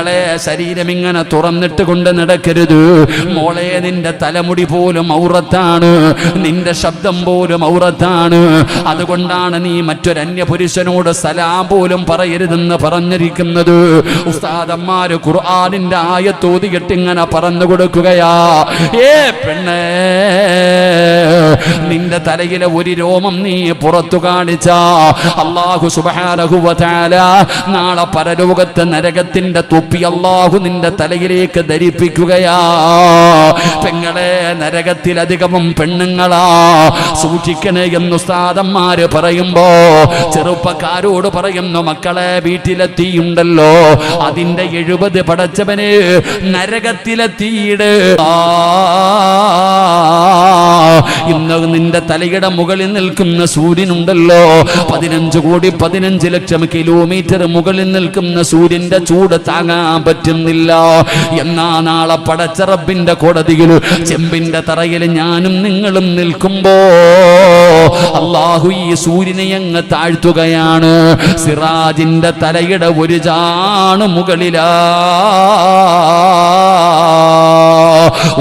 ശരീരം ഇങ്ങനെ തുറന്നിട്ട് കൊണ്ട് നടക്കരുത് മോളെ. നിന്റെ തലമുടി പോലും ഔറത്താണ്, നിന്റെ ശബ്ദം പോലും ഔറത്താണ്. അതുകൊണ്ടാണ് നീ മറ്റൊരന്യ പുരുഷനോട് സലാം പോലും പറയരുതെന്ന് പറഞ്ഞിരിക്കുന്നത്. ഉസ്താദന്മാര് ഖുർആനിന്റെ ആയത്തോതിയിട്ട് ഇങ്ങനെ പറഞ്ഞു കൊടുക്കുകയാ, ഏ പെണ്ണേ, നിന്റെ തലയിലെ ഒരു രോമം നീ പുറത്തു കാണിച്ച അല്ലാഹു സുബ്ഹാനഹു വ തആല നാളെ പരലോകത്ത് നരകത്തിന്റെ തൊപ്പി അല്ലാഹു നിന്റെ തലയിലേക്ക് ധരിപ്പിക്കുകയാ. പെങ്ങളെ, നരകത്തിലധികവും പെണ്ണുങ്ങളാ, സൂക്ഷിക്കണേ എന്ന് ഉസ്താദന്മാര് പറയുമ്പോ ചെറുപ്പക്കാരോട് പറയുന്നു, മക്കളെ, വീട്ടിലെ തീയുണ്ടല്ലോ അതിന്റെ 70 പടച്ചവന് നരകത്തിലെ തീയിട്. ഇന്ന് നിന്റെ തലയുടെ മുകളിൽ നിൽക്കുന്ന സൂര്യനുണ്ടല്ലോ, 15 കോടി 15 ലക്ഷം കിലോമീറ്റർ മുകളിൽ നിൽക്കുന്ന സൂര്യന്റെ ചൂട് താങ്ങാൻ പറ്റുന്നില്ല. എന്നാ നാളെ പടച്ച റബ്ബിന്റെ കോടതിയിൽ ചെമ്പിന്റെ തറയിൽ ഞാനും നിങ്ങളും നിൽക്കുമ്പോ അല്ലാഹു ഈ സൂര്യനെ അങ്ങ് താഴ്ത്തുകയാണ്. സിറാജിന്റെ തലയുടെ ഒരു ചാണ് മുകളിലാ.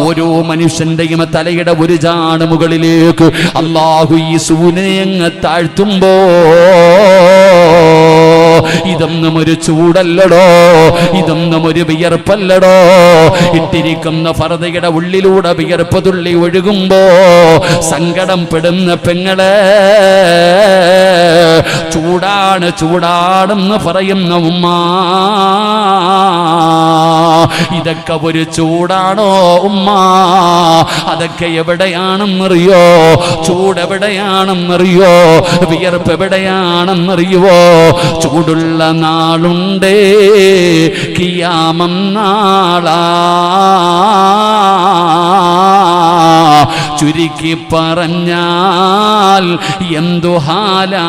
ഓരോ മനുഷ്യന്റെയും തലയുടെ ഒരു ചാണ് മുകളിലേക്ക് അല്ലാഹു ഈ സൂര്യനെ അങ്ങ് താഴ്ത്തുമ്പോ ഇതൊന്നും ഒരു ചൂടല്ലടോ, ഇതൊന്നും ഒരു വിയർപ്പല്ലടോ. ഇട്ടിരിക്കുന്ന ഫർദയുടെ ഉള്ളിലൂടെ വിയർപ്പ് തുള്ളി ഒഴുകുമ്പോ സങ്കടം പെടുന്ന പെങ്ങളെ, ചൂടാണ് ചൂടാണെന്ന് പറയുന്ന ഉമ്മ, ഇതൊക്കെ ഒരു ചൂടാണോ ഉമ്മ? അതൊക്കെ എവിടെയാണെന്നറിയോ? ചൂടെവിടെയാണെന്നറിയോ? വിയർപ്പ് എവിടെയാണെന്നറിയോ? ചൂടുള്ള നാളുണ്ടേ കിയാമം നാളാ, ചുരുക്കി പറഞ്ഞാൽ എന്തു ഹാലാ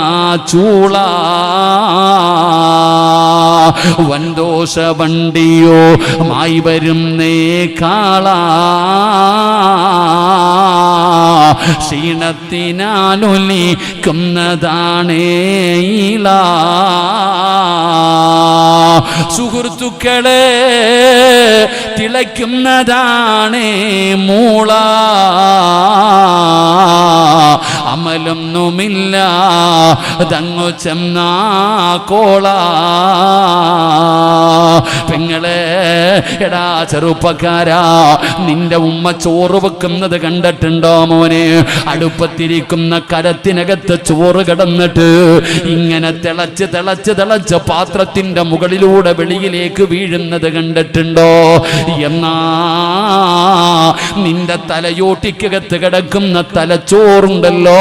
ചൂളാ. വൻദോഷ വണ്ടിയോ മായി വരുന്നേ കാളാ, ക്ഷീണത്തിനാലൊലിക്കുന്നതാണേല. സുഹൃത്തുക്കളെ, തിളയ്ക്കുന്നതാണേ മൂള. അമലൊന്നുമില്ല തങ്ങു ചെന്നാ കോള. പെങ്ങളെ, എടാ ചെറുപ്പക്കാരാ, നിന്റെ ഉമ്മ ചോറ് വെക്കുന്നത് കണ്ടിട്ടുണ്ടോ മോനെ? അടുപ്പത്തിരിക്കുന്ന കരത്തിനകത്ത് ചോറ് കിടന്നിട്ട് ഇങ്ങനെ തിളച്ച് തിളച്ച് തിളച്ച് പാത്രത്തിന്റെ മുകളിലൂടെ വെളിയിലേക്ക് വീഴുന്നത് കണ്ടിട്ടുണ്ടോ? എന്നാ നിന്റെ തലയോട്ടിക്കകത്ത് കിടക്കുന്ന തലച്ചോറുണ്ടല്ലോ,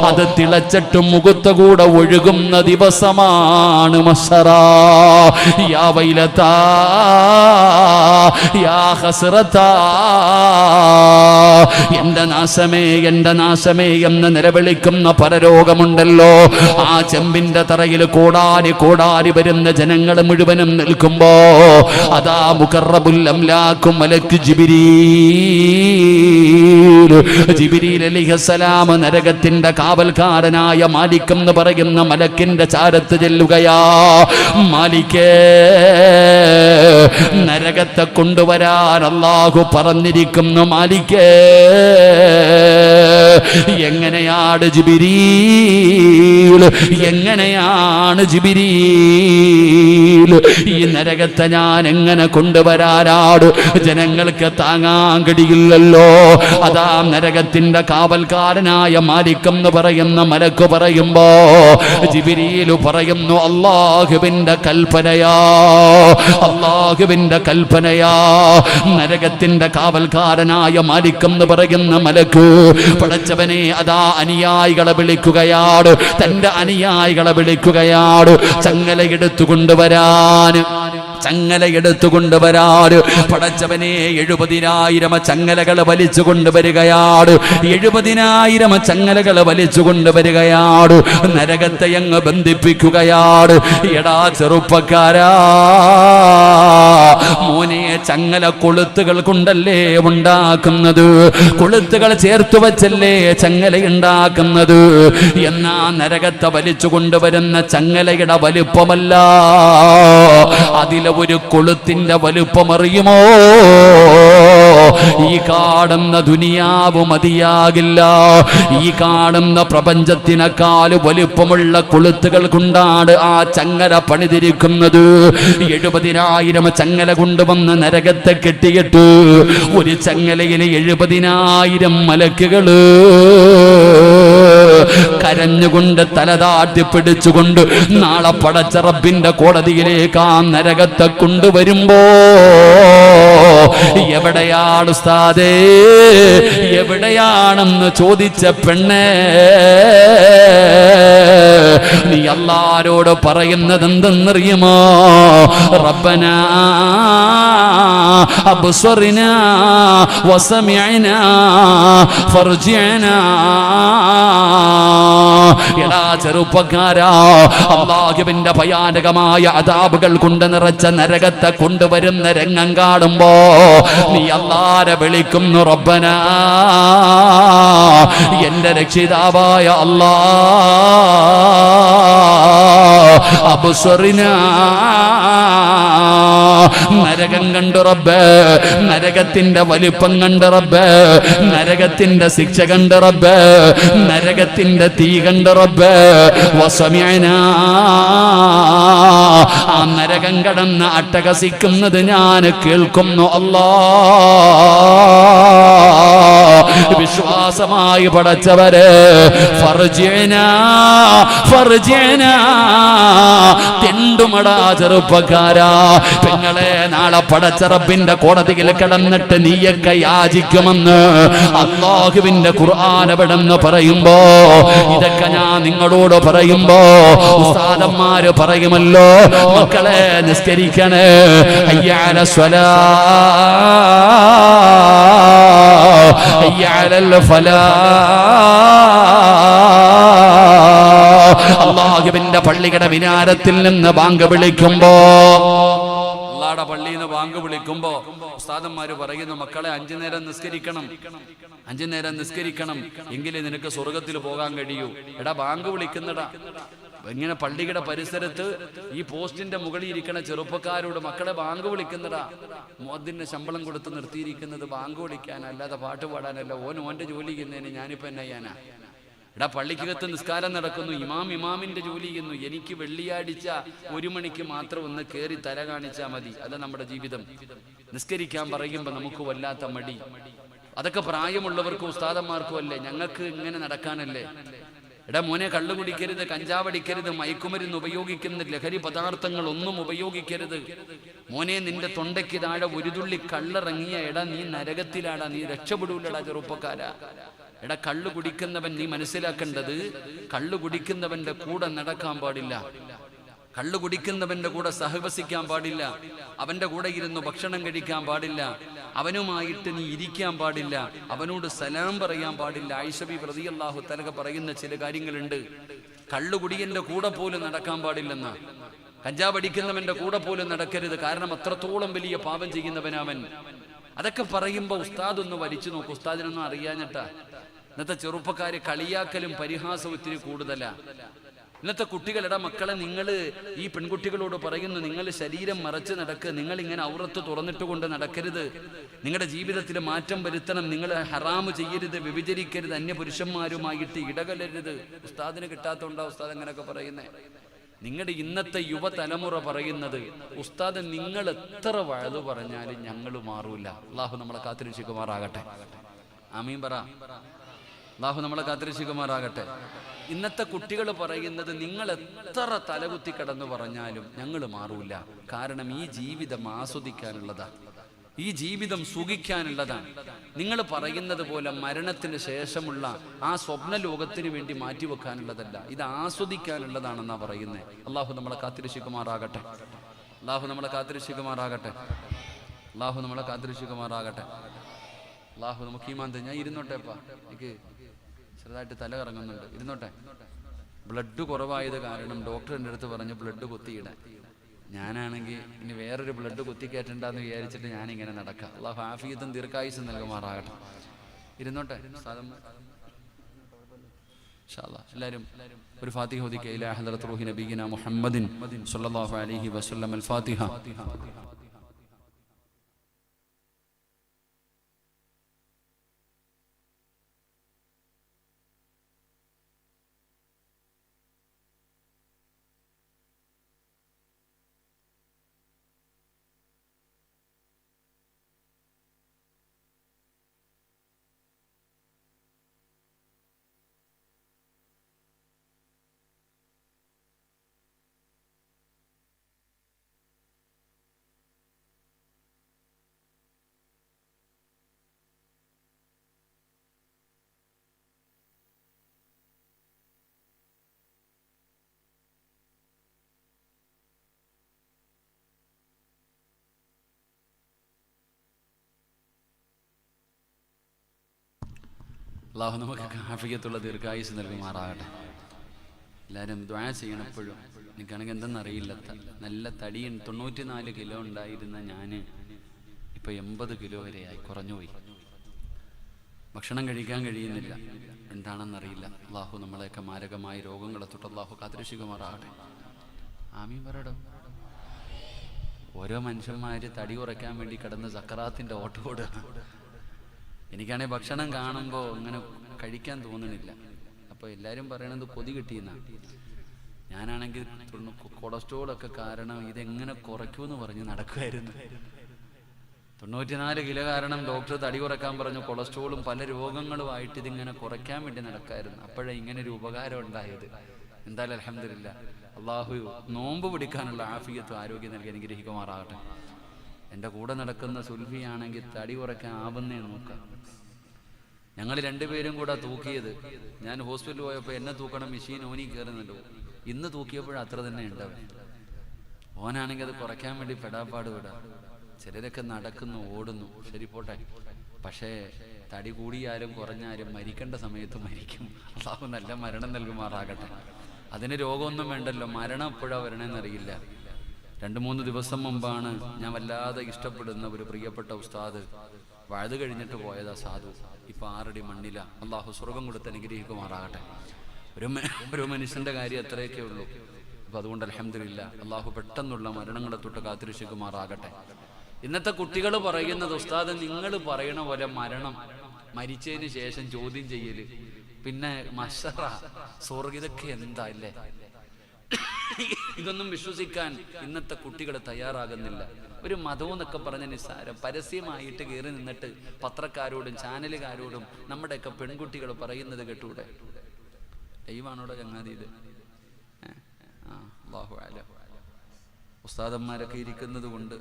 അത് തിളച്ചിട്ട് മുഖത്തുകൂടെ ഒഴുകുന്ന ദിവസമാണ് മസ്സറാ. യാ വൈലതാ യാ ഹസ്റതാ, എന്റെ നാശമേ എന്റെ നാശമേ എന്ന് നിലവിളിക്കുന്ന പരലോകമുണ്ടല്ലോ. ആ ചെമ്പിന്റെ തറയിൽ കോടാനി കോടാനി വരുന്ന ജനങ്ങൾ മുഴുവനും നിൽക്കുമ്പോ അതാ മുഖറബുൽ അംലാക്കും മലക്ക് ജിബ്രീൽ അലൈഹിസ്സലാം നരകത്തിന്റെ കാവൽക്കാരനായ മാലിക് എന്ന് പറയുന്ന മലക്കിന്റെ ചാരത്ത് ചെല്ലുകയാ. മാലിക്കേ, നരകത്തെ കൊണ്ടുവരാൻ അല്ലാഹു പറഞ്ഞിരിക്കുന്നു. മാലിക്കേ, എങ്ങനെയാണ് ജിബ്രീൽ, എങ്ങനെയാണ് ജിബ്രീൽ ഈ നരകത്തെ ഞാൻ എങ്ങനെ കൊണ്ടുവരാനാണ്? ജനങ്ങൾക്ക് താങ്ങാൻ കഴിയില്ലല്ലോ. അതാ നരകത്തിന്റെ കാവൽക്കാരനായ മാലിക് എന്ന് പറയുന്ന മലക്ക് പറയുമ്പോ ജിബ്രീൽ പറയുന്നു, അല്ലാഹുവിന്റെ കൽപ്പനയാ, അല്ലാഹുവിന്റെ കൽപ്പനയാ. നരകത്തിന്റെ കാവൽക്കാരനായ മാലിക് എന്ന് പറയുന്ന മലക്ക് പടച്ചവനെ അതാ അനുയായികളെ വിളിക്കുകയാണ്, തന്റെ അനുയായികളെ വിളിക്കുകയാണ്. ചങ്ങല എടുത്തുകൊണ്ടുവരാൻ, ചങ്ങല എടുത്തുകൊണ്ടുവരാറ് പടച്ചവനെ 70,000 ചങ്ങലകൾ വലിച്ചു കൊണ്ടുവരികയാണ്. 70,000 ചങ്ങലകൾ വലിച്ചു കൊണ്ടുവരികയാണ്. നരകത്തെ അങ്ങ് ബന്ധിപ്പിക്കുകയാണ്. എടാ ചെറുപ്പക്കാരാ, മോനെ, ചങ്ങല കൊളുത്തുകൾ കൊണ്ടല്ലേ ഉണ്ടാക്കുന്നത്, കൊളുത്തുകൾ ചേർത്തു വച്ചല്ലേ ചങ്ങല ഉണ്ടാക്കുന്നത്. എന്നാ നരകത്തെ വലിച്ചു കൊണ്ടുവരുന്ന ചങ്ങലയുടെ വലുപ്പമല്ല, അതിലെ ഒരു കൊളുത്തിന്റെ വലുപ്പമറിയുമോ? ഈ കാണുന്ന ദുനിയാവ് മതിയാകില്ല. ഈ കാണുന്ന പ്രപഞ്ചത്തിനേക്കാൾ വലുപ്പമുള്ള കൊളുത്തുകൾ കൊണ്ടാണ് ആ ചങ്ങല പണിതിരിക്കുന്നത്. 70,000 ചങ്ങല കൊണ്ടുവന്ന് നരകത്തെ കെട്ടിയിട്ട് ഒരു ചങ്ങലയിൽ 70,000 മലക്കുകള് കരഞ്ഞുകൊണ്ട് തലതാട്ടി പിടിച്ചുകൊണ്ട് നാളെ പടച്ച റബ്ബിന്റെ കോടതിയിലേക്ക് ആ നരകത്തെ കൊണ്ടുവരുമ്പോ എവിടെയാണ് ഉസ്താദേ, എവിടെയാണെന്ന് ചോദിച്ച പെണ്ണേ, നീ അല്ലാഹുവോട് പറയുന്നത് എന്തെന്നറിയുമോ? റബ്ബനാ അബ്സർനാ വസമിഅനാ ഫർജിഅനാ. എടാ ചെറുപ്പക്കാരാ, അല്ലാഹുവിന്റെ ഭയാനകമായ അദാബുകൾ കൊണ്ട് നിറച്ച നരകത്തെ കൊണ്ടുവരുന്ന രംഗം കാണുമ്പോ നീ അല്ലാഹുവെ വിളിക്കുന്നു, റബ്ബനാ, എന്റെ രക്ഷിതാവായ അല്ലാഹ്, അബ്സർനാ, നരകം കണ്ടു റബ്ബേ, നരകത്തിന്റെ വലിപ്പം കണ്ടു റബ്ബേ, നരകത്തിന്റെ ശിക്ഷ കണ്ടു റബ്ബേ, നരകത്തിന്റെ തീ കണ്ടു റബ്ബേ, വസമിഅനാ, ആ നരകം കടന്ന് അട്ടഹസിക്കുന്നത് ഞാൻ കേൾക്കുന്നു അല്ലാഹ്. വിശ്വാസമായി പടച്ചവരെ, ഫർജിഅനാ ഫർജിഅനാ, തെണ്ടുമടാ ചെറുപ്പക്കാരാ. പെങ്ങളെ, നാളെ പടച്ച റബ്ബിന്റെ കോടതിയിൽ കിടന്നിട്ട് നീയൊക്കെ യാചിക്കുമെന്ന് അല്ലാഹുവിന്റെ ഖുർആൻ എവിടെന്ന് പറയുമ്പോ, ഇതൊക്കെ ഞാൻ നിങ്ങളോട് പറയുമ്പോ ഉസ്താദന്മാര് പറയുമല്ലോ, മക്കളെ നിസ്കരിക്കണേ, ഹയ്യ അലസ് സ്വലാഹ്, ഹയ്യ അലൽ ഫലാഹ്. അല്ലാഹുവിന്റെ പള്ളിയുടെ മിനാരത്തിൽ നിന്ന് ബാങ്ക് വിളിക്കുമ്പോ, അല്ലാഹുവിന്റെ പള്ളിയിൽ നിന്ന് ബാങ്ക് വിളിക്കുമ്പോ ഉസ്താദന്മാര് പറയുന്നു, മക്കളെ 5 നേരം നിസ്കരിക്കണം, 5 നേരം നിസ്കരിക്കണം, എങ്കിലേ നിനക്ക് സ്വർഗത്തിൽ പോകാൻ കഴിയൂ. എടാ ബാങ്ക് വിളിക്കുന്നടാ. ഇങ്ങനെ പള്ളിയുടെ പരിസരത്ത് ഈ പോസ്റ്റിന്റെ മുകളിൽ ഇരിക്കണ ചെറുപ്പക്കാരോട്, മക്കളെ ബാങ്ക് വിളിക്കുന്നടാ. മുഅദ്ദിന് ശമ്പളം കൊടുത്ത് നിർത്തിയിരിക്കുന്നത് ബാങ്ക് വിളിക്കാൻ, അല്ലാതെ പാട്ട് പാടാനല്ല. ഓന്റെ ജോലി ചെയ്യുന്നതിന് ഞാനിപ്പോ എന്നാ ചെയ്യാനാ? എടാ പള്ളിക്കകത്ത് നിസ്കാരം നടക്കുന്നു, ഇമാമിന്റെ ജോലി ചെയ്യുന്നു. എനിക്ക് വെള്ളിയാഴ്ച 1 മണിക്ക് മാത്രം ഒന്ന് കയറി തല കാണിച്ചാൽ മതി. അത് നമ്മുടെ ജീവിതം. നിസ്കരിക്കാൻ പറയുമ്പോ നമുക്ക് വല്ലാത്ത മടി. അതൊക്കെ പ്രായമുള്ളവർക്കും ഉസ്താദന്മാർക്കും അല്ലേ, ഞങ്ങൾക്ക് ഇങ്ങനെ നടക്കാനല്ലേ. എടാ മോനെ, കള്ളു കുടിക്കരുത്, കഞ്ചാവടിക്കരുത്, മയക്കുമരുന്ന് ഉപയോഗിക്കുന്ന ലഹരി പദാർത്ഥങ്ങൾ ഒന്നും ഉപയോഗിക്കരുത്. മോനെ, നിന്റെ തൊണ്ടയ്ക്ക് താഴെ ഒരു തുള്ളി കള്ളിറങ്ങിയ എടാ നീ നരകത്തിലാടാ, നീ രക്ഷപ്പെടൂലടാ ചെറുപ്പക്കാരാ. എടാ കള്ളു കുടിക്കുന്നവൻ നീ മനസ്സിലാക്കേണ്ടത്, കള്ളു കുടിക്കുന്നവന്റെ കൂടെ നടക്കാൻ പാടില്ല, കള്ളു കുടിക്കുന്നവന്റെ കൂടെ സഹവസിക്കാൻ പാടില്ല, അവന്റെ കൂടെ ഇരുന്ന് ഭക്ഷണം കഴിക്കാൻ പാടില്ല, അവനുമായിട്ട് നീ ഇരിക്കാൻ പാടില്ല, അവനോട് സലാം പറയാൻ പാടില്ല. ആയിഷ ബീവി റളിയല്ലാഹു തആല പറയുന്ന ചില കാര്യങ്ങളുണ്ട്. കള്ളുകുടിയന്റെ കൂടെ പോലും നടക്കാൻ പാടില്ലെന്ന്. കഞ്ചാവടിക്കുന്നവന്റെ കൂടെ പോലും നടക്കരുത്, കാരണം അത്രത്തോളം വലിയ പാപം ചെയ്യുന്നവനവൻ. അതൊക്കെ പറയുമ്പോ ഉസ്താദ് ഒന്ന് വലിച്ചു നോക്കും. ഉസ്താദിനൊന്നും അറിയാഞ്ഞിട്ടാ. ഇന്നത്തെ ചെറുപ്പക്കാര് കളിയാക്കലും പരിഹാസവും ഇത്തിരി കൂടുതലാ. ഇന്നത്തെ കുട്ടികളുടെ മക്കളെ നിങ്ങൾ ഈ പെൺകുട്ടികളോട് പറയുന്നു, നിങ്ങൾ ശരീരം മറച്ച് നടക്ക്, നിങ്ങൾ ഇങ്ങനെ ഔറത്ത് തുറന്നിട്ട് കൊണ്ട് നടക്കരുത്, നിങ്ങളുടെ ജീവിതത്തിൽ മാറ്റം വരുത്തണം, നിങ്ങൾ ഹറാമ് ചെയ്യരുത്, വ്യഭിചരിക്കരുത്, അന്യപുരുഷന്മാരുമായിട്ട് ഇടകലരുത്. ഉസ്താദിന് കിട്ടാത്തോണ്ടാ ഉസ്താദ് അങ്ങനെയൊക്കെ പറയുന്നേ. നിങ്ങളുടെ ഇന്നത്തെ യുവതലമുറ പറയുന്നത്, ഉസ്താദ് നിങ്ങൾ എത്ര വഴുതു പറഞ്ഞാലും ഞങ്ങൾ മാറൂല. അള്ളാഹു നമ്മളെ കാത്തിരക്ഷിക്കുമാറാകട്ടെ. ആമീൻ പറ. അള്ളാഹു നമ്മളെ കാത്തിരക്ഷിക്കുമാറാകട്ടെ. ഇന്നത്തെ കുട്ടികൾ പറയുന്നത്, നിങ്ങൾ എത്ര തലകുത്തി കടന്നു പറഞ്ഞാലും ഞങ്ങൾ മാറൂല. കാരണം ഈ ജീവിതം ആസ്വദിക്കാനുള്ളതാണ്, ഈ ജീവിതം സുഖിക്കാനുള്ളതാണ്. നിങ്ങൾ പറയുന്നത് പോലെ മരണത്തിന് ശേഷമുള്ള ആ സ്വപ്ന ലോകത്തിന് വേണ്ടി മാറ്റിവെക്കാനുള്ളതല്ല, ഇത് ആസ്വദിക്കാനുള്ളതാണെന്നാ പറയുന്നത്. അള്ളാഹു നമ്മളെ കാത്തിരക്ഷിക്കുമാറാകട്ടെ. അള്ളാഹു നമ്മളെ കാത്തിരക്ഷിക്കുമാറാകട്ടെ. അള്ളാഹു നമ്മളെ കാത്തിരക്ഷിക്കുമാറാകട്ടെ. അള്ളാഹു നമുക്ക് ഈമാൻ തരും. ഞാൻ ഇരുന്നോട്ടെപ്പാ, എനിക്ക് ചെറുതായിട്ട് തല കറങ്ങുന്നുണ്ട്, ഇരുന്നോട്ടെ. ബ്ലഡ് കുറവായത് കാരണം ഡോക്ടർ എൻ്റെ അടുത്ത് പറഞ്ഞ് ബ്ലഡ് കുത്തിയിടാൻ. ഞാനാണെങ്കിൽ ഇനി വേറൊരു ബ്ലഡ് കുത്തിക്കയറ്റണ്ടെന്ന് വിചാരിച്ചിട്ട് ഞാനിങ്ങനെ നടക്കാം. അള്ളാഹു ആഫിയത്തും ദീർഘായുസ്സും നൽകുമാറാകട്ടെ. ഇരുന്നോട്ടെ എല്ലാവരും ഒരു ഫാത്തിഹ ഓതിക്കുക. ഇലാ ഹദ്റത്ത് റൂഹി നബിയിനാ മുഹമ്മദിൻ സ്വല്ലല്ലാഹു അലൈഹി വസല്ലം. അൽ ഫാത്തിഹ. അള്ളാഹു നമുക്ക് ആഫിയത്തുള്ള ദീർഘായുസ് നൽകുമാറാകട്ടെ. എല്ലാവരും ദുആ ചെയ്യണം എപ്പോഴും. എനിക്കാണെങ്കിൽ എന്തെന്നറിയില്ല, നല്ല തടിയും 94 കിലോ ഉണ്ടായിരുന്ന ഞാൻ ഇപ്പോൾ 80 കിലോ വരെയായി, കുറഞ്ഞുപോയി. ഭക്ഷണം കഴിക്കാൻ കഴിയുന്നില്ല, എന്താണെന്നറിയില്ല. അള്ളാഹു നമ്മളെയൊക്കെ മാരകമായ രോഗങ്ങളെ തൊട്ട് അള്ളാഹു കാത്തുരക്ഷിക്കുമാറാകട്ടെ. ആമീൻ പറയടോ. ഓരോ മനുഷ്യന്മാർ തടി കുറയ്ക്കാൻ വേണ്ടി കിടന്ന് സക്കറാത്തിൻ്റെ ഓട്ടോട്. എനിക്കാണെങ്കിൽ ഭക്ഷണം കാണുമ്പോൾ അങ്ങനെ കഴിക്കാൻ തോന്നണില്ല. അപ്പോൾ എല്ലാവരും പറയണത് കൊതി കിട്ടിയെന്നാണ്. ഞാനാണെങ്കിൽ കൊളസ്ട്രോളൊക്കെ കാരണം ഇതെങ്ങനെ കുറയ്ക്കുമെന്ന് പറഞ്ഞ് നടക്കുമായിരുന്നു. 94 കിലോ കാരണം ഡോക്ടർ തടി കുറയ്ക്കാൻ പറഞ്ഞു. കൊളസ്ട്രോളും പല രോഗങ്ങളുമായിട്ട് ഇതിങ്ങനെ കുറയ്ക്കാൻ വേണ്ടി നടക്കായിരുന്നു. അപ്പോഴേ ഇങ്ങനെ ഒരു ഉപകാരം ഉണ്ടായത്. എന്തായാലും അൽഹംദുലില്ലാ, അള്ളാഹു നോമ്പ് പിടിക്കാനുള്ള ആഫിയത്തും ആരോഗ്യം നൽകി അനുഗ്രഹിക്കുമാറാകട്ടെ. എൻ്റെ കൂടെ നടക്കുന്ന സുൽഫിയാണെങ്കിൽ തടി കുറയ്ക്കാൻ ആവുന്നേ നോക്കാം. ഞങ്ങൾ രണ്ടുപേരും കൂടെ തൂക്കിയത്. ഞാൻ ഹോസ്പിറ്റലിൽ പോയപ്പോൾ എന്നെ തൂക്കണം മെഷീൻ ഓനി കയറുന്നുണ്ടോ. ഇന്ന് തൂക്കിയപ്പോഴും അത്ര തന്നെ ഉണ്ടാവും. ഓനാണെങ്കിൽ അത് കുറയ്ക്കാൻ വേണ്ടി പെടാപ്പാട് വിടാം. ചിലരൊക്കെ നടക്കുന്നു, ഓടുന്നു, ശരി പോട്ടെ. പക്ഷേ തടി കൂടിയാലും കുറഞ്ഞാലും മരിക്കേണ്ട സമയത്ത് മരിക്കും. അള്ളാഹു നല്ല മരണം നൽകുമാറാകട്ടെ. അതിന് രോഗമൊന്നും വേണ്ടല്ലോ, മരണം എപ്പോഴാണ് വരണമെന്നറിയില്ല. 2-3 ദിവസം മുമ്പാണ് ഞാൻ വല്ലാതെ ഇഷ്ടപ്പെടുന്ന ഒരു പ്രിയപ്പെട്ട ഉസ്താദ് വഴുത് കഴിഞ്ഞിട്ട് പോയതാ സാധു. ഇപ്പൊ 6 അടി മണ്ണില. അള്ളാഹു സ്വർഗം കൊടുത്ത് അനുഗ്രഹിക്കുമാറാകട്ടെ. ഒരു മനുഷ്യന്റെ കാര്യം അത്രയൊക്കെ ഉള്ളൂ. അപ്പൊ അതുകൊണ്ട് അൽഹംദുലില്ലാ, അള്ളാഹു പെട്ടെന്നുള്ള മരണങ്ങളെ തൊട്ട് കാത്തിരക്ഷിക്കുമാറാകട്ടെ. ഇന്നത്തെ കുട്ടികൾ പറയുന്നത്, ഉസ്താദ് നിങ്ങൾ പറയണ പോലെ മരിച്ചതിന് ശേഷം ചോദ്യം ചെയ്യല്, പിന്നെ മശറ, സ്വർഗ്ഗം, ഇതൊക്കെ എന്താ അല്ലേ? ഇതൊന്നും വിശ്വസിക്കാൻ ഇന്നത്തെ കുട്ടികൾ തയ്യാറാകുന്നില്ല. ഒരു മതവും എന്നൊക്കെ പറഞ്ഞ നിസ്സാരം പരസ്യമായിട്ട് കയറി നിന്നിട്ട് പത്രക്കാരോടും ചാനലുകാരോടും നമ്മുടെയൊക്കെ പെൺകുട്ടികൾ പറയുന്നത് കേട്ടൂടെ? ദൈവാണോടെ ചങ്ങാതി ഇത്? അല്ലാഹു അലം. ഉസ്താദന്മാരൊക്കെ ഇരിക്കുന്നത് കൊണ്ട്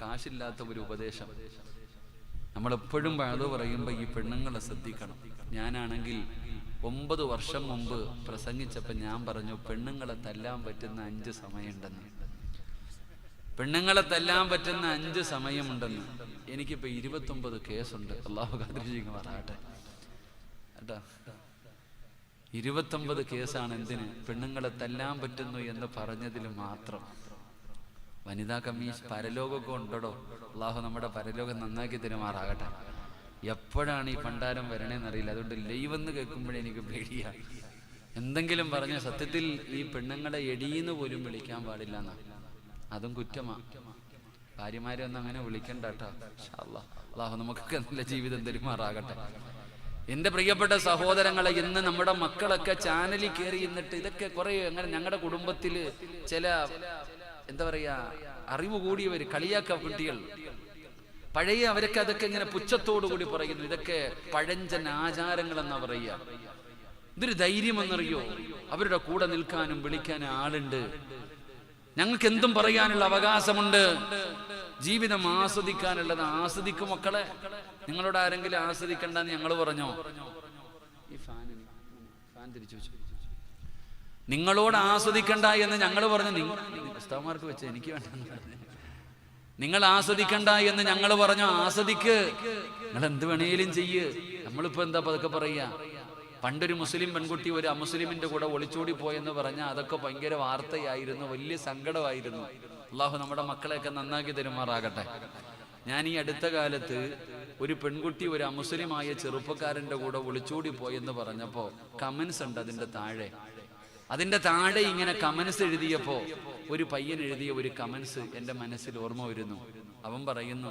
കാശില്ലാത്ത ഒരു ഉപദേശം. നമ്മളെപ്പോഴും വഅദ് പറയുമ്പോൾ ഈ പെണ്ണുങ്ങളെ ശ്രദ്ധിക്കണം. ഞാനാണെങ്കിൽ 9 വർഷം മുമ്പ് പ്രസംഗിച്ചപ്പോൾ ഞാൻ പറഞ്ഞു, പെണ്ണുങ്ങളെ തല്ലാൻ പറ്റുന്ന 5 സമയമുണ്ടെന്ന്. പെണ്ണുങ്ങളെ തല്ലാൻ പറ്റുന്ന 5 സമയമുണ്ടെന്ന്. എനിക്കിപ്പോൾ 29 കേസുണ്ട്. അള്ളാഹു കാത്തിരക്ഷിക്കുമാറാകട്ടെ കേട്ടോ. 29 കേസാണ്. എന്തിന്? പെണ്ണുങ്ങളെ തല്ലാൻ പറ്റുന്നു എന്ന് പറഞ്ഞതിൽ മാത്രം. വനിതാ കമ്മീഷൻ പരലോകമൊക്കെ ഉണ്ടോ? അള്ളാഹു നമ്മുടെ പരലോകം നന്നാക്കി തരുമാറാകട്ടെ. എപ്പോഴാണ് ഈ പണ്ടാരം വരണേന്നറിയില്ല. അതുകൊണ്ട് ലൈവ് എന്ന് കേൾക്കുമ്പോഴേ എനിക്ക് പേടിയാ. എന്തെങ്കിലും പറഞ്ഞ സത്യത്തിൽ ഈ പെണ്ണുങ്ങളെ എടീന്ന് പോലും വിളിക്കാൻ പാടില്ല എന്നാ. അതും കുറ്റമാ. ഭാര്യമാരെ ഒന്നും അങ്ങനെ വിളിക്കണ്ട കേട്ടോ. അള്ളാഹു നമുക്കൊക്കെ നല്ല ജീവിതം തരുമാറാകട്ടെ. എന്റെ പ്രിയപ്പെട്ട സഹോദരങ്ങളെ, ഇന്ന് നമ്മുടെ മക്കളൊക്കെ ചാനലിൽ കയറി എന്നിട്ട് ഇതൊക്കെ കുറെ അങ്ങനെ ഞങ്ങളുടെ കുടുംബത്തില് ചില എന്താ പറയാ അറിവ് കൂടിയവര് കളിയാക്ക കുട്ടികൾ പഴയ അവരൊക്കെ അതൊക്കെ ഇങ്ങനെ പുച്ഛത്തോടു കൂടി പറയുന്നു. ഇതൊക്കെ പഴഞ്ചൻ ആചാരങ്ങൾ എന്നാ പറയുക. ഇതൊരു ധൈര്യമെന്നറിയോ? അവരുടെ കൂടെ നിൽക്കാനും വിളിക്കാനും ആളുണ്ട്. ഞങ്ങൾക്ക് എന്തും പറയാനുള്ള അവകാശമുണ്ട്. ജീവിതം ആസ്വദിക്കാനുള്ളത് ആസ്വദിക്കും മക്കളെ. നിങ്ങളോട് ആരെങ്കിലും ആസ്വദിക്കണ്ടെന്ന് ഞങ്ങൾ പറഞ്ഞോ? ഈ ഫാൻ തിരിച്ചു വെച്ചു. നിങ്ങളോട് ആസ്വദിക്കണ്ട എന്ന് ഞങ്ങൾ പറഞ്ഞു. ഉസ്താദ്മാർക്ക് വെച്ച് എനിക്ക് വേണ്ട. നിങ്ങൾ ആസ്വദിക്കണ്ട എന്ന് ഞങ്ങൾ പറഞ്ഞു. ആസ്വദിക്ക്, നിങ്ങൾ എന്ത് വേണേലും ചെയ്യ്. നമ്മളിപ്പോ എന്താ പതുക്കെ പറയാ? പണ്ടൊരു മുസ്ലിം പെൺകുട്ടി ഒരു അമുസ്ലിമിന്റെ കൂടെ ഒളിച്ചോടി പോയെന്ന് പറഞ്ഞാൽ അതൊക്കെ ഭയങ്കര വാർത്തയായിരുന്നു, വലിയ സങ്കടമായിരുന്നു. അള്ളാഹു നമ്മുടെ മക്കളെയൊക്കെ നന്നാക്കി തരുമാറാകട്ടെ. ഞാൻ ഈ അടുത്ത കാലത്ത് ഒരു പെൺകുട്ടി ഒരു അമുസ്ലിമായ ചെറുപ്പക്കാരന്റെ കൂടെ ഒളിച്ചോടി പോയെന്ന് പറഞ്ഞപ്പോൾ കമന്റ്സ് ഉണ്ട് അതിന്റെ താഴെ ഇങ്ങനെ കമന്റ്സ് എഴുതിയപ്പോ ഒരു പയ്യൻ എഴുതിയ ഒരു കമന്റ്സ് എൻ്റെ മനസ്സിൽ ഓർമ്മ വരുന്നു. അവൻ പറയുന്നു,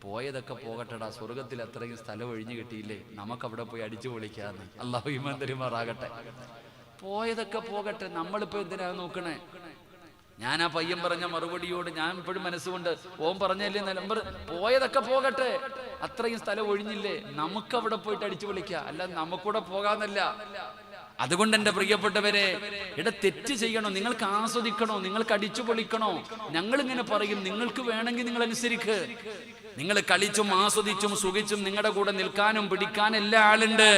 പോയതൊക്കെ പോകട്ടെടാ, സ്വർഗത്തിൽ അത്രയും സ്ഥലം ഒഴിഞ്ഞു കിട്ടിയില്ലേ, നമുക്കവിടെ പോയി അടിച്ചു പൊളിക്കാന്ന്. അല്ലാഹു ഈമാൻ തരുമാറാകട്ടെ. പോയതൊക്കെ പോകട്ടെ, നമ്മളിപ്പോ എന്തിനാ നോക്കണേ? ഞാൻ ആ പയ്യൻ പറഞ്ഞ മറുപടിയോട് ഞാൻ ഇപ്പോഴും മനസ്സുകൊണ്ട് ഓൻ പറഞ്ഞല്ലേ നമ്പർ, പോയതൊക്കെ പോകട്ടെ, അത്രയും സ്ഥലം ഒഴിഞ്ഞില്ലേ, നമുക്കവിടെ പോയിട്ട് അടിച്ചു പൊളിക്കാം, അല്ല നമുക്കൂടെ പോകാന്നല്ല. അതുകൊണ്ട് എൻ്റെ പ്രിയപ്പെട്ടവരെ, തെറ്റ് ചെയ്യണോ, നിങ്ങൾക്ക് ആസ്വദിക്കണോ, നിങ്ങൾക്ക് അടിച്ചു പൊളിക്കണോ? ഞങ്ങൾ ഇങ്ങനെ പറയും, നിങ്ങൾക്ക് വേണമെങ്കിൽ നിങ്ങൾ അനുസരിക്ക്. നിങ്ങൾ കളിച്ചും ആസ്വദിച്ചും സുഖിച്ചും നിങ്ങളുടെ കൂടെ നിൽക്കാനും പിടിക്കാനും എല്ലാ ആളുണ്ട്.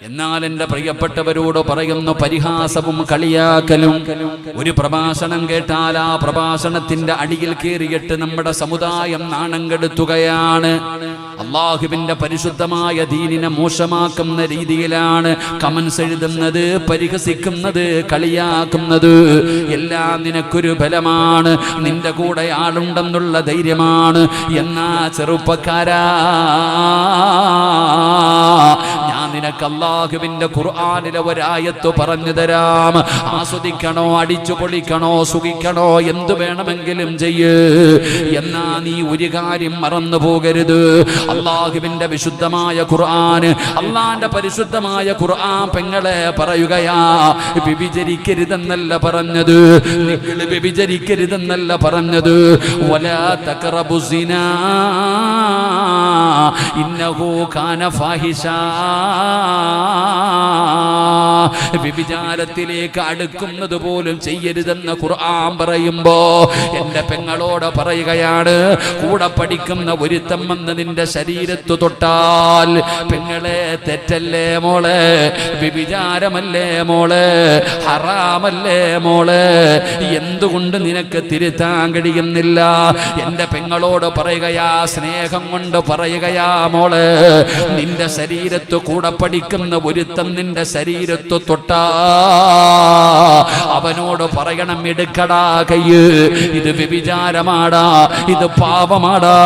എന്നാൽ എൻ്റെ പ്രിയപ്പെട്ടവരോട് പറയുന്നു, പരിഹാസവും കളിയാക്കലും. ഒരു പ്രഭാഷണം കേട്ടാൽ ആ പ്രഭാഷണത്തിന്റെ അടിയിൽ കയറിയിട്ട് നമ്മുടെ സമുദായം നാണം കെടുത്തുകയാണ്. അള്ളാഹുവിന്റെ പരിശുദ്ധമായ ദീനിനെ മോശമാക്കുന്ന രീതിയിലാണ് കമന്റ്സ് എഴുതുന്നത്, പരിഹസിക്കുന്നത്, കളിയാക്കുന്നത്. എല്ലാം നിനക്കൊരു ബലമാണ്, നിന്റെ കൂടെ ആളുണ്ടെന്നുള്ള ധൈര്യമാണ്. എന്നാ ചെറുപ്പക്കാരാ, ഞാൻ നിനക്ക് അല്ലാഹുവിന്റെ ഖുർആനിലെ ഒരായത്ത് പറഞ്ഞു തരാം. ആസ്വദിക്കണോ, അടിച്ചു പൊളിക്കണോ, സുഖിക്കണോ, എന്തു വേണമെങ്കിലും ചെയ്യ്. എന്നാ നീ ഒരു കാര്യം മറന്നു പോകരുത്. അല്ലാഹുവിന്റെ വിശുദ്ധമായ ഖുർആൻ, അല്ലാഹുവിന്റെ പരിശുദ്ധമായ ഖുർആൻ പെങ്ങളെ പറയുകയാ, വ്യഭിചരിക്കരുതെന്നല്ല പറഞ്ഞത്, നിങ്ങൾ വ്യഭിചരിക്കരുതെന്നല്ല പറഞ്ഞത്. വലാ തഖറബു സിനാ ഇന്നഹു കാന ഫാഹിഷാ. വ്യഭിചാരത്തിലേക്ക് അടുക്കുന്നത് പോലും ചെയ്യരുതെന്ന് ഖുർആൻ പറയുമ്പോ എന്റെ പെങ്ങളോട് പറയുകയാണ്, കൂടെ പഠിക്കുന്ന ഒരുത്തം വന്ന് നിന്റെ ശരീരത്ത് തൊട്ടാൽ, പെങ്ങളെ തെറ്റല്ലേ മോളെ, വ്യഭിചാരമല്ലേ മോളെ, ഹറാമല്ലേ മോളെ, എന്തുകൊണ്ട് നിനക്ക് തിരുത്താൻ കഴിയുന്നില്ല? എന്റെ പെങ്ങളോട് പറയുകയാ, സ്നേഹം കൊണ്ട് പറയുകയാ, മോളെ, നിന്റെ ശരീരത്ത് കൂടെ പഠിക്കുന്ന ഒരുത്തം നിന്റെ ശരീരത്ത് തൊട്ടാ അവനോട് പറയണം, എടുക്കടാ കയ്യ്, ഇത് വ്യഭിചാരമാടാ, ഇത് പാപമാടാ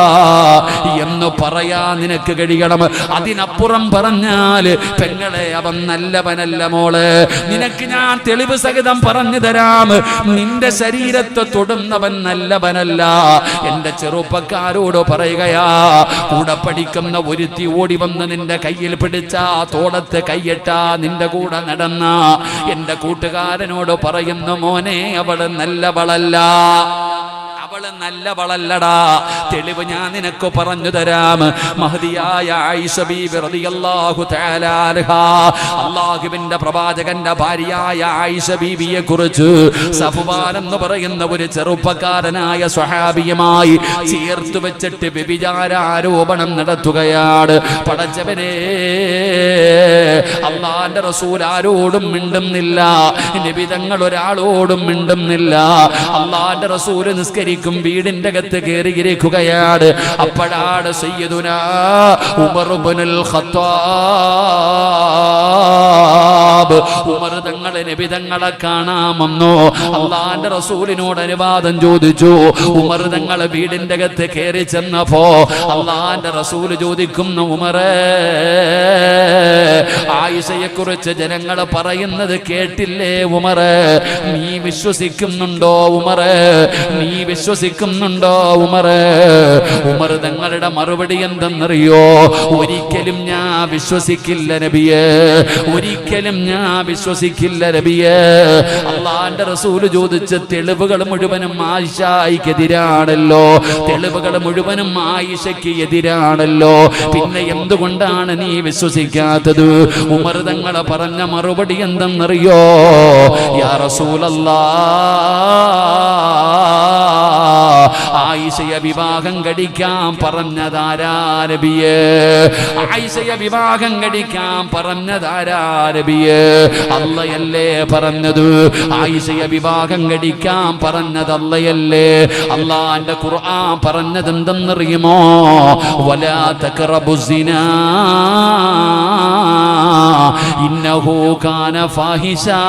എന്ന് പറയാ നിനക്ക് കഴിയണം. അതിനപ്പുറം പറഞ്ഞാൽ, പെങ്ങളെ, അവൻ നല്ലവനല്ല മോളെ, നിനക്ക് ഞാൻ തെളിവ് സഹിതം പറഞ്ഞു തരാം, നിന്റെ ശരീരത്തെ തൊടുന്നവൻ നല്ലവനല്ല. എന്റെ ചെറുപ്പക്കാരോട് പറയുകയാ, കൂടെ പഠിക്കുന്ന ഒരുത്തി ഓടി വന്ന് നിന്റെ കയ്യിൽ പിടിച്ച തോളത്ത് കൈയിട്ട നിന്റെ കൂടെ നടന്ന എന്റെ കൂട്ടുകാരനോട് പറയുന്നു, മോനെ, അവള് നല്ലവളല്ല, അവള് നല്ലവളല്ലടാ. തെളിവ് ഞാൻ നിനക്ക് പറഞ്ഞു തരാം. മഹദിയായ ആയിഷ ബീബി റളിയല്ലാഹു തആല അൻഹാ, അല്ലാഹുവിന്റെ പ്രവാചകന്റെ ഭാര്യയായ ആയിഷ ബീബിയെ കുറിച്ച് സഫ്വാൻ എന്ന് പറയുന്ന ഒരു ചെറുപ്പക്കാരനായ സ്വഹാബിയുമായി ചേർത്ത് വെച്ചിട്ട് വ്യഭിചാര ആരോപണം നടത്തുകയാണ്. പടച്ചവനെ, അല്ലാഹുവിന്റെ റസൂൽ ആരോടും മിണ്ടുന്നില്ല, നബി തങ്ങൾ ഒരാളോടും മിണ്ടുന്നില്ല. അല്ലാഹുവിന്റെ റസൂൽ നിസ്കരിക്കും, വീടിന്റെ അകത്ത് കയറിയിരിക്കുകയാണ്. അപ്പോഴാണ് സയ്യിദുനാ ഉമർ ഇബ്നുൽ ഖത്താബ്, ഉമർ തങ്ങളെ നബി തങ്ങളെ കാണാമെന്നോ അല്ലാഹുവിന്റെ റസൂലിനോട് അനുവാദം ചോദിച്ചു. ഉമർ തങ്ങളെ വീടിന്റെ അകത്ത് കയറി ചെന്നപ്പോ അല്ലാഹുവിന്റെ റസൂൽ ചോദിക്കുന്നു, ഉമറേ, ആയിഷയെ കുറിച്ച് ജനങ്ങൾ പറയുന്നത് കേട്ടില്ലേ ഉമറേ, നീ വിശ്വസിക്കുന്നുണ്ടോ ഉമറേ, നീ വിശ്വസിക്കുന്നുണ്ടോ ഉമറേ? ഉമർ തങ്ങളുടെ മറുപടി എന്തെന്നറിയോ? ഒരിക്കലും ഞാൻ വിശ്വസിക്കില്ല നബിയേ, ഒരിക്കലും ഞാൻ വിശ്വസിക്കില്ല നബിയേ. അല്ലാഹുവിന്റെ റസൂൽ ചോദിച്ച തെളിവുകൾ മുഴുവനും ആയിഷയ്ക്കെതിരാണല്ലോ, തെളിവുകൾ മുഴുവനും ആയിഷയ്ക്ക് എതിരാണല്ലോ, പിന്നെ എന്തുകൊണ്ടാണ് നീ വിശ്വസിക്കാത്തത്? ഉമർ തങ്ങൾ പറഞ്ഞ മറുപടി എന്തെന്നറിയോ? യാ റസൂലല്ലാഹ്, ആയിഷയെ വിവാഹം കഴിക്കാൻ പറഞ്ഞതാരാ നബിയേ? ആയിഷയെ വിവാഹം കഴിക്കാൻ പറഞ്ഞതാരാ നബിയേ? അല്ലാഹയല്ലേ പറഞ്ഞത്? ആയിഷയെ വിവാഹം കഴിക്കാൻ പറഞ്ഞത് അല്ലാഹയല്ലേ? അല്ലാഹുവിന്റെ ഖുർആൻ പറഞ്ഞത് എന്തെന്നറിയുമോ? വലാ തഖറബുസിനാ ഇന്നഹു കാന ഫാഹിശാ